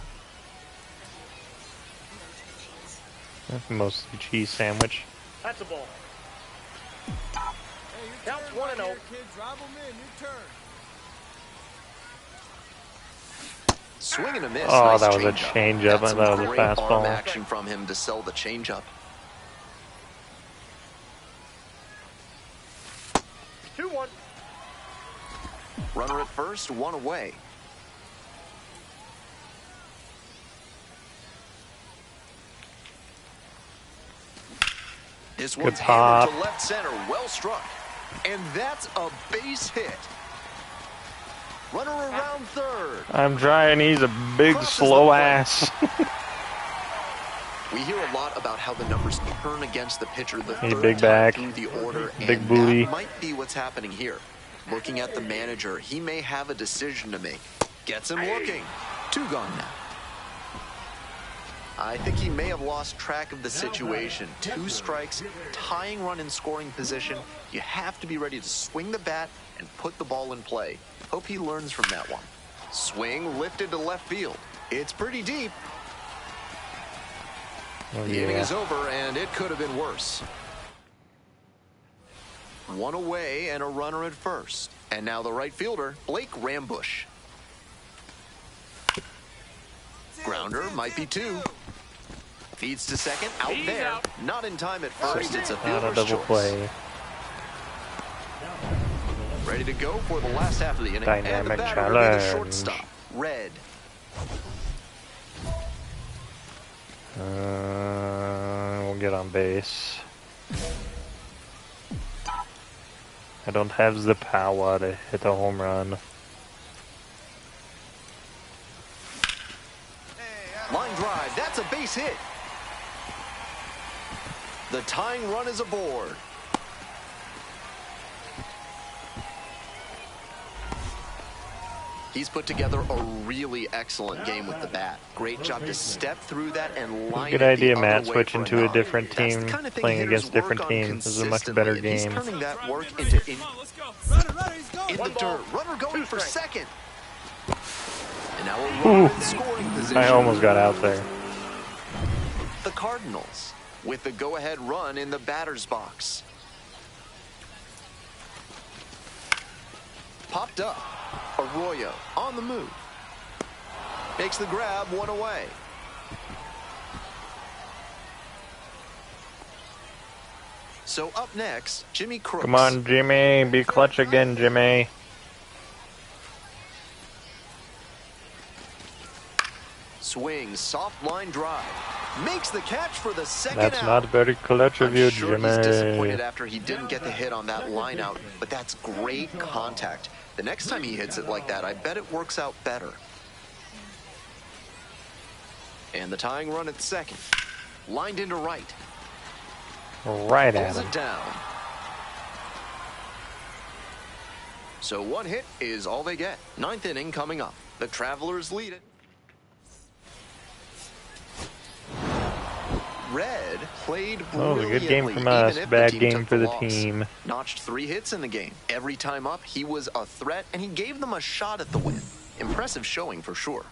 That's mostly cheese sandwich. That's a ball. Counts 1-0. Drive them in, your turn. Swing and a miss. Oh, Nice that was a changeup. changeup. I That's thought it some was a great arm fastball. action from him to sell the changeup. 2-1. Runner at first, one away. This one's pop. hammered to left center, well struck. And that's a base hit. Runner around third. I'm trying, he's a big, Crosses slow the plate. ass. We hear a lot about how the numbers turn against the pitcher the Hey, third big time back. through the order, Big and booty. that might be what's happening here. Looking at the manager, he may have a decision to make. Gets him looking. 2 gone now. I think he may have lost track of the situation. 2 strikes, tying run in scoring position. You have to be ready to swing the bat and put the ball in play. Hope he learns from that one. Swing lifted to left field. It's pretty deep. Oh, The inning yeah. is over, and it could have been worse. 1 away and a runner at first. And now the right fielder, Blake Rambush. Grounder might be 2. Feeds to second, out He's there. out. Not in time at first. It's a Not a fielder's double choice. play. Ready to go for the last half of the inning. And the Dynamic batter will be the challenge. shortstop, Red. We'll get on base. I don't have the power to hit a home run. Line drive, that's a base hit. The tying run is aboard. He's put together a really excellent game with the bat. Great job to step through that and line Good it the idea, other Matt. way Switching for to a knock. different That's the team, kind of thing playing hitters against different work on teams. This is a much better consistently, and game. He's turning that work into Come on, let's go. Runner, he's going. in the dirt. Runner going 2 for strikes. second. And now a runner in scoring position. I almost got out there. The Cardinals with the go-ahead run in the batter's box. Popped up. Arroyo on the move. Makes the grab, 1 away. So up next, Jimmy Crooks. Come on, Jimmy. Be clutch again, Jimmy. Swings, soft line drive. Makes the catch for the second That's out. not very clutch of I'm you, sure he's disappointed Jimmy. after he didn't get the hit on that line out, but that's great contact. The next time he hits it like that, I bet it works out better. And the tying run at second. Lined into right. Right at Pulls him. it down. So 1 hit is all they get. 9th inning coming up. The Travelers lead it. Red played Oh, brilliantly. a good game from even us. if Bad team game took for the loss. team. Notched 3 hits in the game. Every time up, he was a threat, and he gave them a shot at the win. Impressive showing for sure.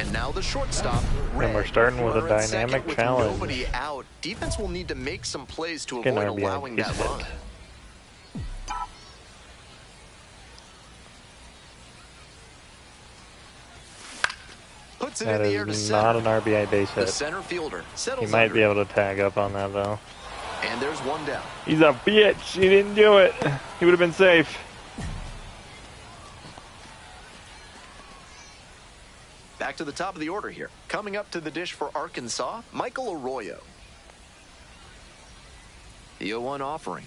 And now the shortstop, Red. And we're starting with a Runner at second dynamic with challenge. Nobody out. Defense will need to make some plays to Get an avoid RBI allowing base that hit. run. Puts it That in the air to is not center. an RBI base The hit. center fielder He settles might under be it. able to tag up on that though. And there's one down. He's a bitch. He didn't do it. He would have been safe. Back to the top of the order here. Coming up to the dish for Arkansas, Michael Arroyo. The 0-1 offering.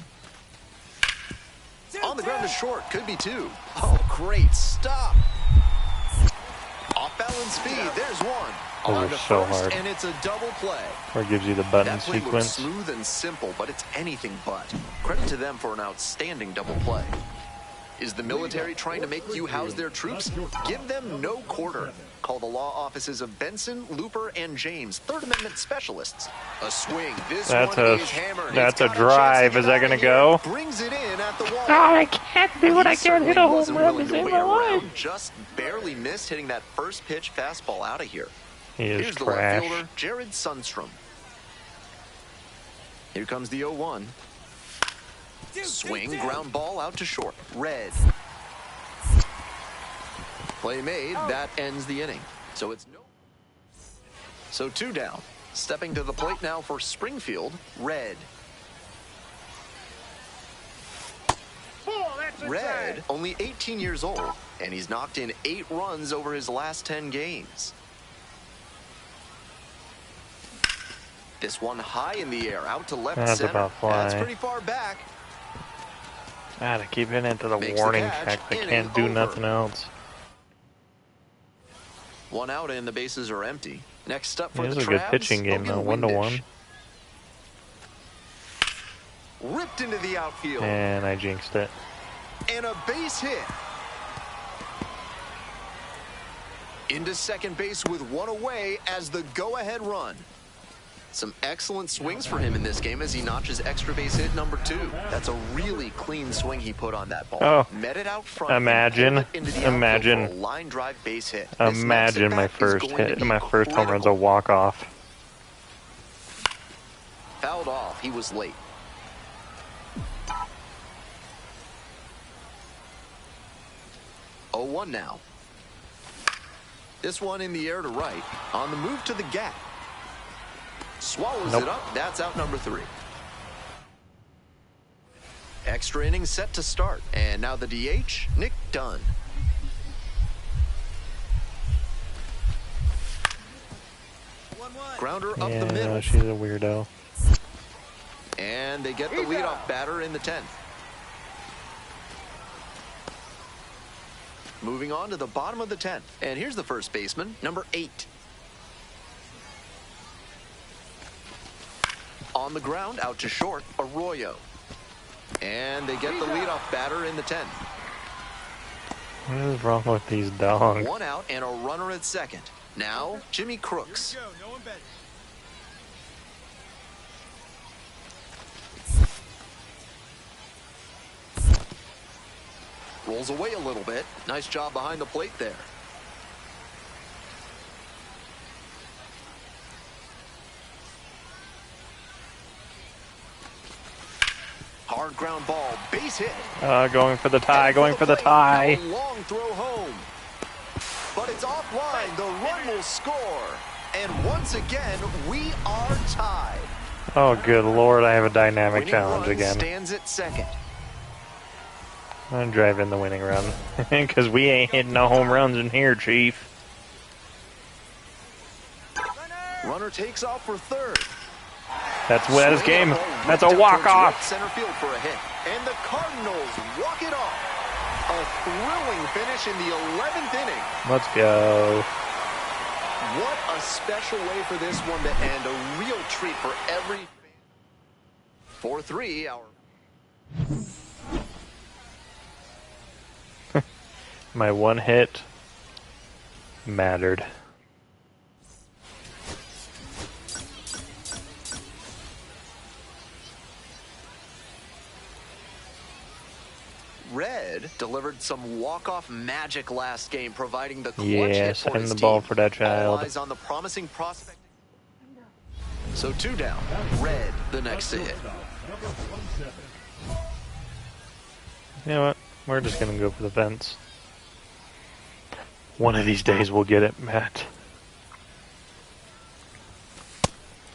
On the ground to short, could be two. Oh, great stop. Off balance speed, there's one. Those On are to so first, hard. and it's a double play. Or it gives you the button That play looks sequence. smooth and simple, but it's anything but. Credit to them for an outstanding double play. Is the military trying to make you house their troops? Give them no quarter. Call the law offices of Benson, Looper, and James, Third Amendment specialists. A swing. This That's one a- is hammered. that's It's a got drive. chance to Is get that out of gonna here. go? Brings it in at the wall. Oh, I can't do it. I He can't hit a certainly home wasn't run willing to to save wait my around. life. Just barely missed hitting that first pitch fastball out of here. He is Here's the left trash. fielder, Jared Sundstrom. Here comes the 0-1. Swing, ground ball out to short. Red. Play made. That ends the inning. So it's no. So two down. Stepping to the plate now for Springfield. Red. Red, only 18 years old, and he's knocked in 8 runs over his last 10 games. This one high in the air, out to left That's center. about fly. That's pretty far back. God, I keep hitting into the Makes the warning catch. check. I Inning can't do over. nothing else. One out and the bases are empty. Next up for It is the a good Travs, pitching game Logan though, 1-1. Windish. Ripped into the outfield. And I jinxed it. And a base hit. Into second base with one away as the go-ahead run. Some excellent swings for him in this game as he notches extra base hit number 2. That's a really clean swing he put on that ball. Oh, Met it out front. and imagine, pulled it into the outfield imagine. for a line drive base hit. This next Imagine my at-bat is first going to hit, be my first home run's a critical. walk-off. Fouled off. He was late. Oh, 1 now. This one in the air to right. On the move to the gap. Swallows Nope. it up. That's out number 3. Extra inning set to start. And now the DH, Nick Dunn. Grounder up the middle. Yeah, she's a weirdo. And they get the leadoff batter in the 10th. Moving on to the bottom of the 10th. And here's the first baseman, number 8. On the ground, out to short, Arroyo. And they get the leadoff batter in the 10th. What is wrong with these dogs? One out and a runner at second. Now, Jimmy Crooks. Rolls away a little bit. Nice job behind the plate there. Hard ground ball, base hit. Going for the tie, going for the tie. A long throw home. But it's offline. The run will score. And once again, we are tied. Oh, good lord, I have a dynamic Winning challenge run again. stands at second. I'm driving the winning run. Because we ain't hitting no home runs in here, Chief. Runner takes off for third. That's his game. That's a Ripped out towards walk-off. right center field for a hit. And the Cardinals walk it off. A thrilling finish in the 11th inning. Let's go. What a special way for this one to end. A real treat for every fan. 4-3, our... My one hit mattered. Red Red delivered some walk-off magic last game, providing the clutch Yeah, hit for send his the ball team. for that All child. eyes on the promising prospect. So 2 down. Red, the next to hit. Number 27. You know what? We're just gonna go for the fence. One of these days we'll get it, Matt.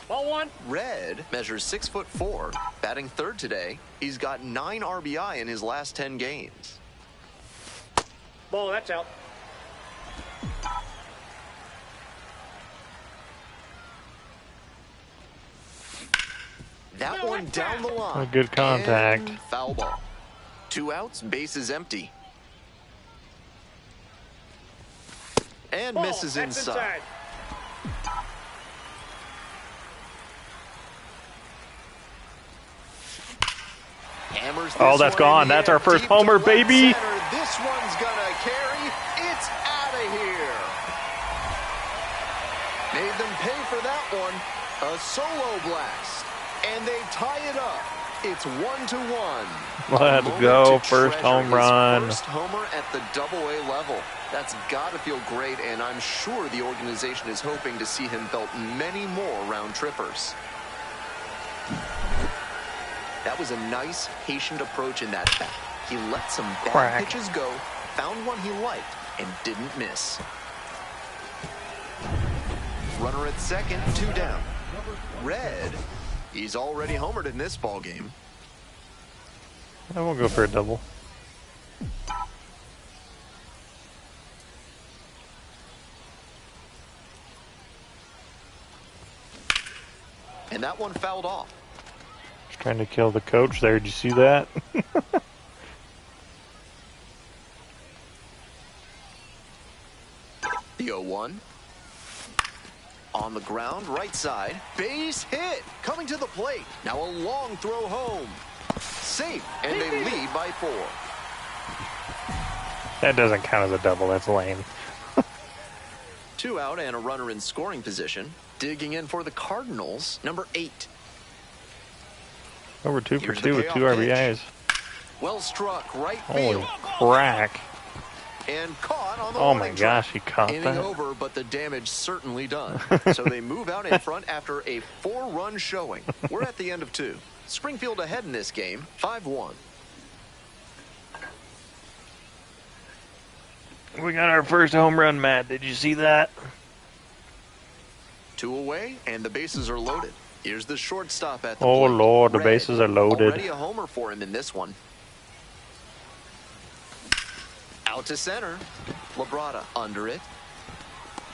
Ball one. Red measures 6'4", batting third today. He's got 9 RBI in his last 10 games. Ball, that's out. That one down the line. A good contact. And foul ball. 2 outs, bases empty. And Ball, misses that's inside. Hammers Oh, this that's one gone. in the That's air, our first deep to homer, left baby. center. This one's gonna carry. It's out of here. Made them pay for that one. A solo blast. And they tie it up. It's 1-1. Let's go. First home run. First homer at the AA level. That's got to feel great, and I'm sure the organization is hoping to see him belt many more round trippers. That was a nice, patient approach in that bat. He let some bad Crack. pitches go, found one he liked, and didn't miss. Runner at second, 2 down. Red, he's already homered in this ball game. I won't go for a double. And that one fouled off. Just trying to kill the coach there. Did you see that? The 0-1. On the ground, right side. Base hit. Coming to the plate. Now a long throw home. Safe, and they lead by 4. That doesn't count as a double. That's lame. 2 out and a runner in scoring position. Digging in for the Cardinals, number 8. Over 2 for Here's the 2 with 2 payoff pitch. RBIs. Well struck, right Holy field. crack. And caught on the Oh my warning track. gosh, he caught Inning that. over, but the damage certainly done. So they move out in front after a 4-run showing. We're at the end of 2. Springfield ahead in this game, 5-1. We got our first home run, Matt. Did you see that? 2 away, and the bases are loaded. Here's the shortstop at the Oh, plate. Lord, the Red. bases are loaded. Already a homer for him in this one. Out to center. Labrada under it.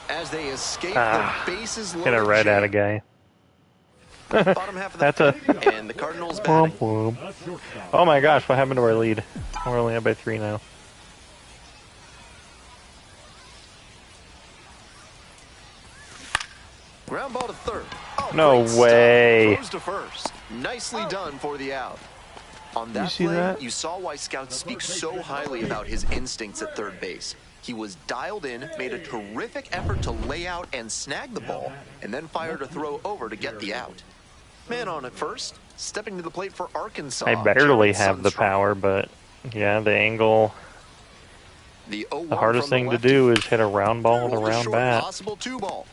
As they escape the bases loaded. Hit a red jam. at a guy. Bottom half of the That's a... fifth, and the Cardinals Womp batting. womp. Oh my gosh, what happened to our lead? We're only up by 3 now. Ground ball to third. Oh, No great way. stop. Throws to first. Nicely done for the out. On that see play, that? you saw why scouts speak so highly about his instincts at third base. He was dialed in, made a terrific effort to lay out and snag the ball, and then fired a throw over to get the out. Man on at first, stepping to the plate for Arkansas. I barely Jared have the Sunstrom. power, but yeah, the angle. The The hardest thing to do is hit a round ball with a round bat. Possible 2-ball.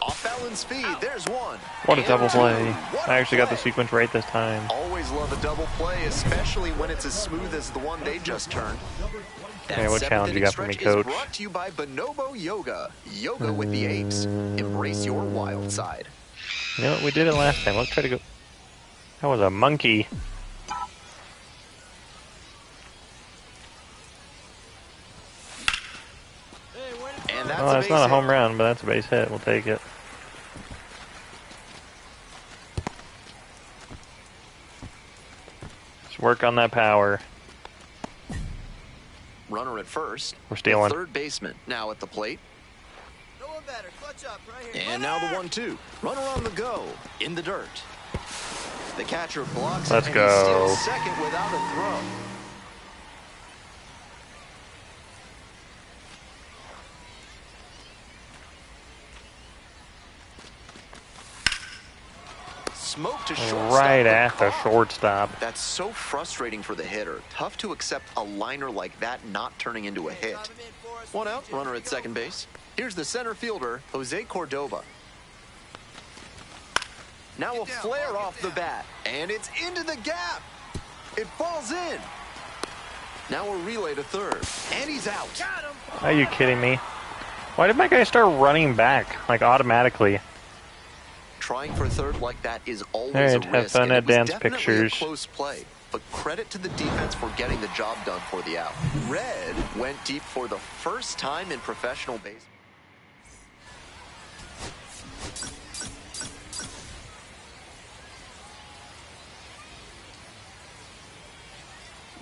Off balance speed, there's one. What a And double 2. play. What a I actually got the play. sequence right this time. Always love a double play, especially when it's as smooth as the one they just turned. Okay, what challenge you got for me, Coach? Is brought to you by Bonobo Yoga. Yoga with the apes. Embrace your wild side. You know what? We did it last time. Let's try to go. That was a monkey. And that's Well, a that's base not a hit. home run, but that's a base hit. We'll take it. Let's work on that power. Runner at first. We're stealing. The third baseman now at the plate. No one better. Clutch up right here. And now the 1-2. Runner on the go. In the dirt. The catcher blocks Let's it, and go. he steals second without a throw. smoke to shortstop. Right at the shortstop. That's so frustrating for the hitter. Tough to accept a liner like that not turning into a hit. One out, runner at second base. Here's the center fielder, Jose Cordoba. Now a flare off the bat, and it's into the gap. It falls in. Now a relay to third, and he's out. Are you kidding me? Why did my guy start running back, like, automatically? Trying for third like that is always All right, a have risk, fun and at it was dance definitely pictures. a close play. But credit to the defense for getting the job done for the out. Red went deep for the first time in professional baseball.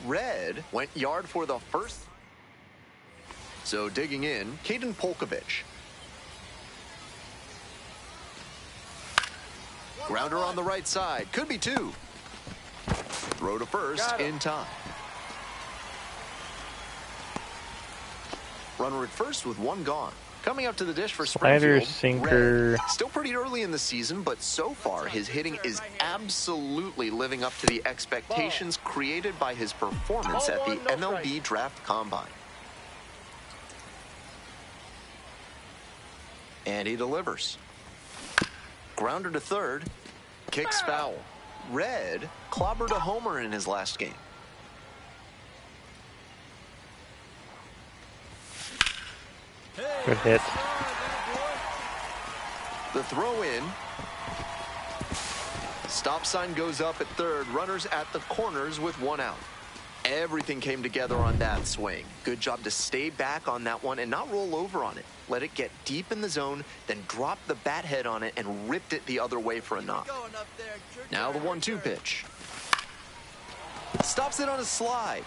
Red went yard for the first. So digging in, Caden Polkovich. Grounder on the right side. Could be two. Throw to first in time. Runner at first with one gone. Coming up to the dish for Slider, Springfield. sinker. Red. Still pretty early in the season, but so far his hitting is absolutely living up to the expectations created by his performance at the MLB Draft Combine. And he delivers. Grounder to third. Kicks foul. Red clobbered a homer in his last game. Good hit. The throw in. Stop sign goes up at third. Runners at the corners with one out. Everything came together on that swing. Good job to stay back on that one and not roll over on it. Let it get deep in the zone, then drop the bat head on it and ripped it the other way for a knock. Now the 1-2 pitch. Stops it on a slide.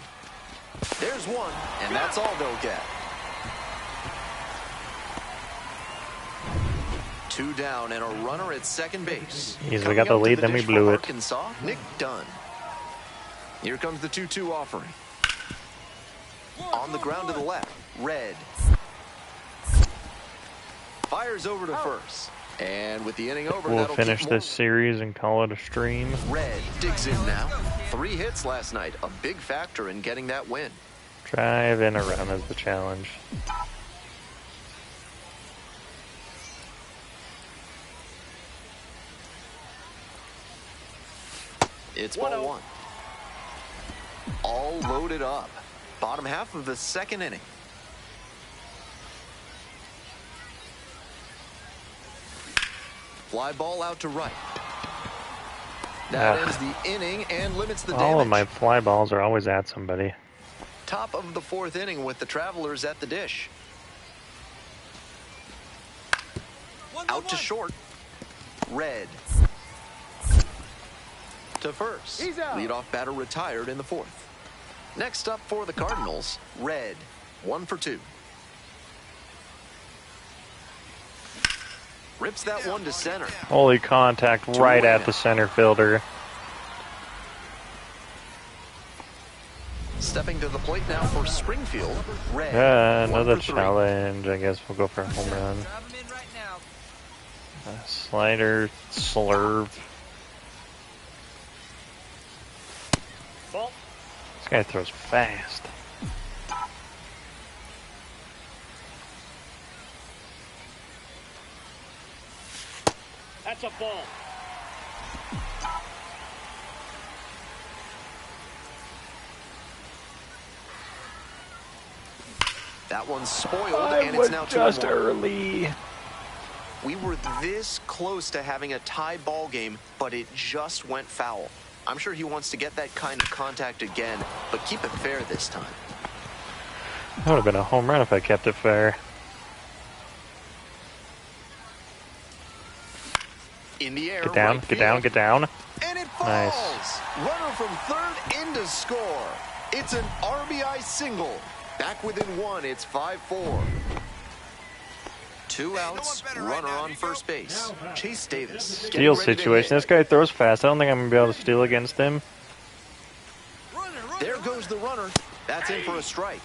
There's one, and that's all they'll get. 2 down and a runner at second base. Jeez, we got the lead, then we blew it. Arkansas, Nick Dunn. Here comes the 2-2 offering. On the ground to the left, Red. Fires over to first. And with the inning over, We'll that'll finish keep this series and call it a stream. Red digs in now. 3 hits last night, a big factor in getting that win. Drive in a run is the challenge. It's ball 1. All loaded up. Bottom half of the second inning. Fly ball out to right. That ends the inning and limits the damage. All of my fly balls are always at somebody. Top of the 4th inning with the Travelers at the dish. Out to short. Red. To first. Leadoff batter retired in the 4th. Next up for the Cardinals, Red. 1 for 2. Rips that one to center. Holy contact right at the center fielder. Stepping to the plate now for Springfield, Red. Another 1 for 3. challenge. I guess we'll go for a home run. Slider, slurve. This guy throws fast. That's a ball. That one's spoiled, and it's now 2-1. Just early. We were this close to having a tie ball game, but it just went foul. I'm sure he wants to get that kind of contact again, but keep it fair this time. That would have been a home run if I kept it fair. In the air, Get down, right get down, field. get down. And it falls. Nice. Runner from third in to score. It's an RBI single. Back within 1, it's 5-4. 2 outs, runner on first base. Chase Davis. Steal situation. This guy throws fast. I don't think I'm going to be able to steal against him. There goes the runner. That's in for a strike.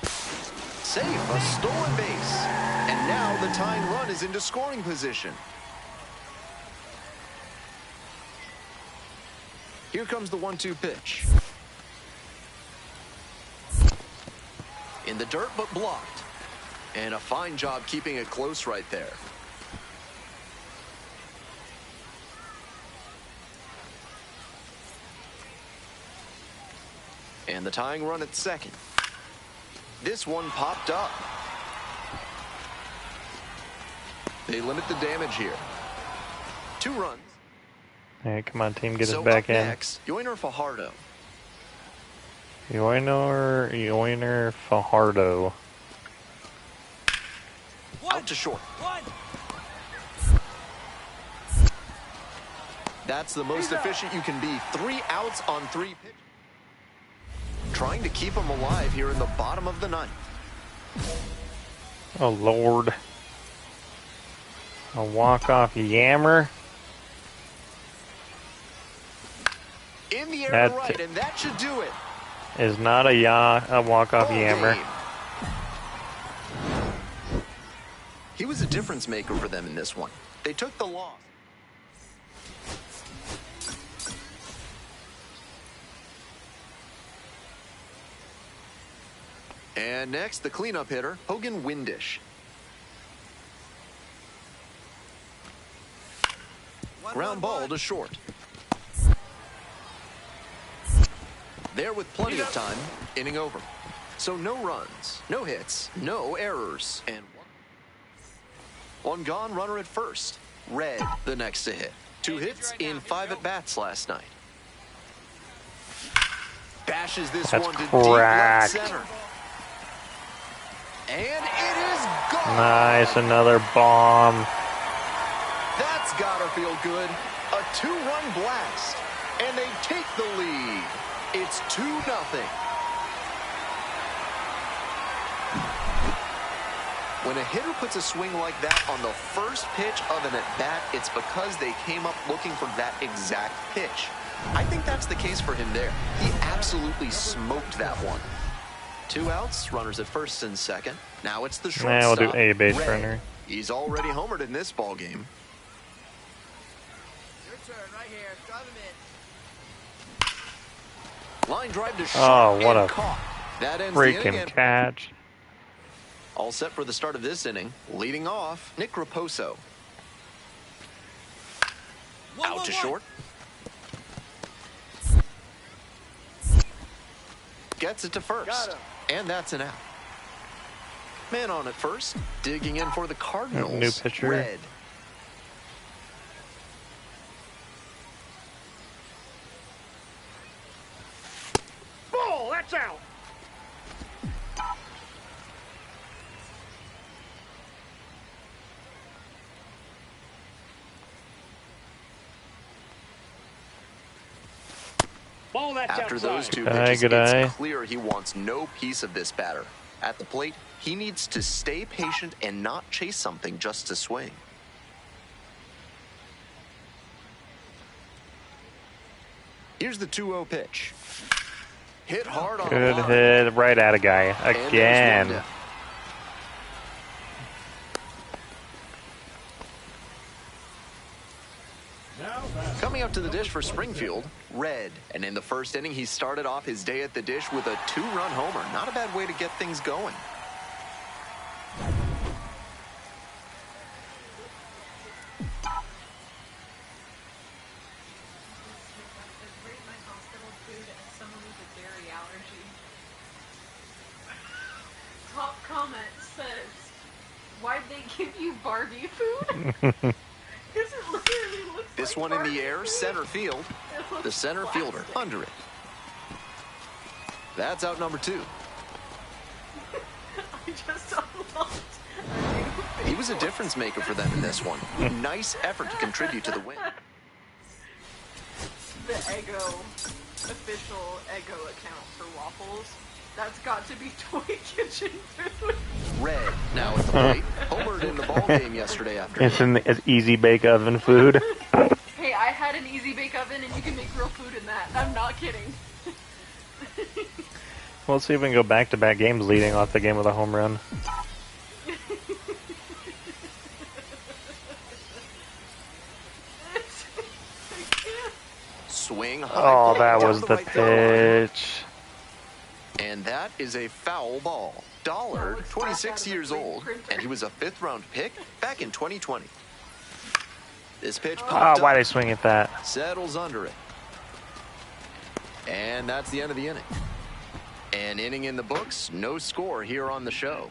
Safe, a stolen base. And now the tying run is into scoring position. Here comes the 1-2 pitch. In the dirt, but blocked. And a fine job keeping it close right there. And the tying run at second. This one popped up. They limit the damage here. 2 runs. All right, come on, team, get So us back up in. next, Yoiner Fajardo. Yoiner Fajardo. Out to short. That's the most efficient you can be. 3 outs on 3 pitches. Trying to keep them alive here in the bottom of the 9th. Oh, Lord. A walk-off yammer. In the air That to right, and that should do it. Is not a walk-off Ball yammer. game. He was a difference maker for them in this one. They took the loss. And next, the cleanup hitter, Hogan Windish. Ground ball to short. There with plenty of time, inning over. So no runs, no hits, no errors, and one gone, runner at first. Red, the next to hit. 2 hits in 5 at-bats last night. Bashes this That's one to deep cracked. left center. And it is gone. Nice, another bomb. That's gotta feel good. A 2-run blast. And they take the lead. It's 2-0. When a hitter puts a swing like that on the first pitch of an at-bat, it's because they came up looking for that exact pitch. I think that's the case for him there. He absolutely smoked that one. 2 outs, runners at first and second. Now it's the shortstop. We'll do a base Red. runner. He's already homered in this ball game. Your turn right here. Drive him in. Line drive to Oh, short what and a caught. That ends the inning. Freaking And catch. all set for the start of this inning. Leading off, Nick Raposo. Out to short. Gets it to first. And that's an out. Man on at first. Digging in for the Cardinals. New pitcher. Red. Ball, that's out. Ball, that's After outside. those 2 Good eye, pitches, good eye. it's clear he wants no piece of this batter. At the plate, he needs to stay patient and not chase something just to swing. Here's the 2-0 pitch. Hit hard on Good the line. hit. Right at a guy. And there's one Again. down. Now back. Coming up to the dish for Springfield, Red. And in the first inning, he started off his day at the dish with a 2-run homer. Not a bad way to get things going. Rate my hospital food as someone with a dairy allergy. Top comment says, why'd they give you Barbie food? Because it literally looks This like one in the Barbie air, food. center field. It looks The center fielder plastic. under it. That's out number 2. I just unlocked a new He was a difference maker for them in this one. Nice effort to contribute to the win. the Eggo official Eggo account for waffles. That's got to be Toy Kitchen food. Red, now at the plate. Homered in the ball game yesterday afternoon. It's easy bake oven food. Hey, I had an easy bake oven and you can make real food in that. I'm not kidding. Well, let's see if we can go back-to-back games leading off the game with a home run. swing. Oh, that was down the right field line. pitch. And that is a foul ball. Dollard, 26 years old, and he was a 5th-round pick back in 2020. This pitch popped Why up, they swing at that? settles under it. And that's the end of the inning. An inning in the books, no score here on the show.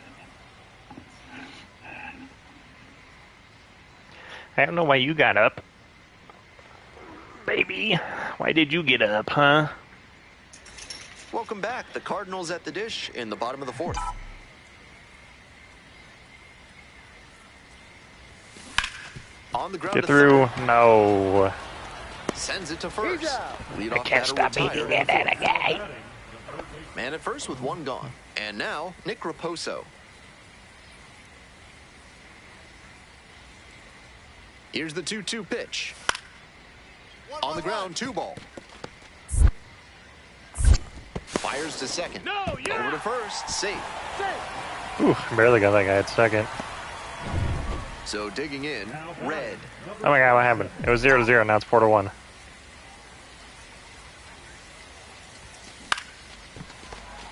I don't know why you got up. Baby, why did you get up, huh? Welcome back. The Cardinals at the dish in the bottom of the 4th. On the ground Get to through. third. No. Sends it to first. Leadoff I can't batter stop hitting retired in that the at a guy. 4th. Man at first with 1 gone. And now, Nick Raposo. Here's the 2-2 pitch. On the ground, 2 ball. Fires to second. Over to first, safe. Ooh, barely got that guy at second. So digging in, Red. Oh my god, what happened? It was 0-0, now it's 4-1.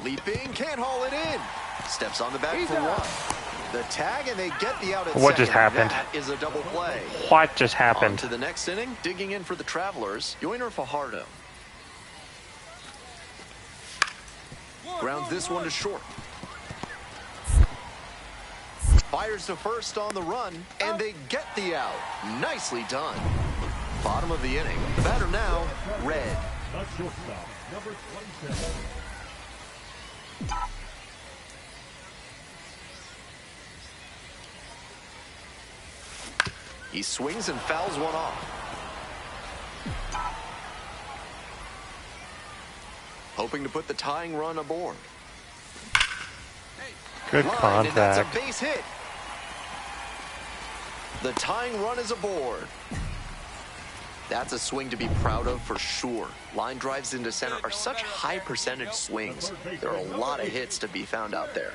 Leaping, can't haul it in. Steps on the back for 1. The tag, and they get the out at What second. just happened? That is a double play. What just On happened? to the next inning, digging in for the Travelers, Yoiner Fajardo. Grounds this one to short. Fires to first on the run, and they get the out. Nicely done. Bottom of the inning. The batter now, Red. The shortstop, number 27. He swings and fouls one off. Hoping to put the tying run aboard. Good Line, and that's contact. a base hit. The tying run is aboard. That's a swing to be proud of for sure. Line drives into center are such high percentage swings. There are a lot of hits to be found out there.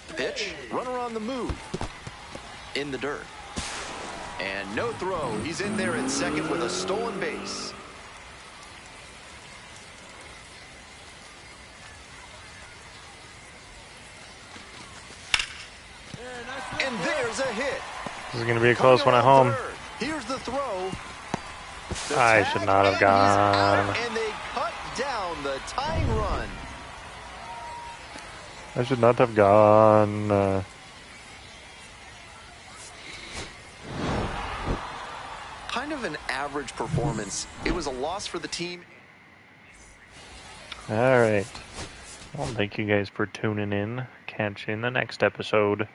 The pitch, runner on the move. In the dirt. And no throw. He's in there at second with a stolen base. And there's a hit. This is going to be a close one at home. Here's the throw. The I tag, should not have and he's out, gone. And they cut down the tying run. I should not have gone. Kind of an average performance. It was a loss for the team. Alright. Well, thank you guys for tuning in. Catch you in the next episode.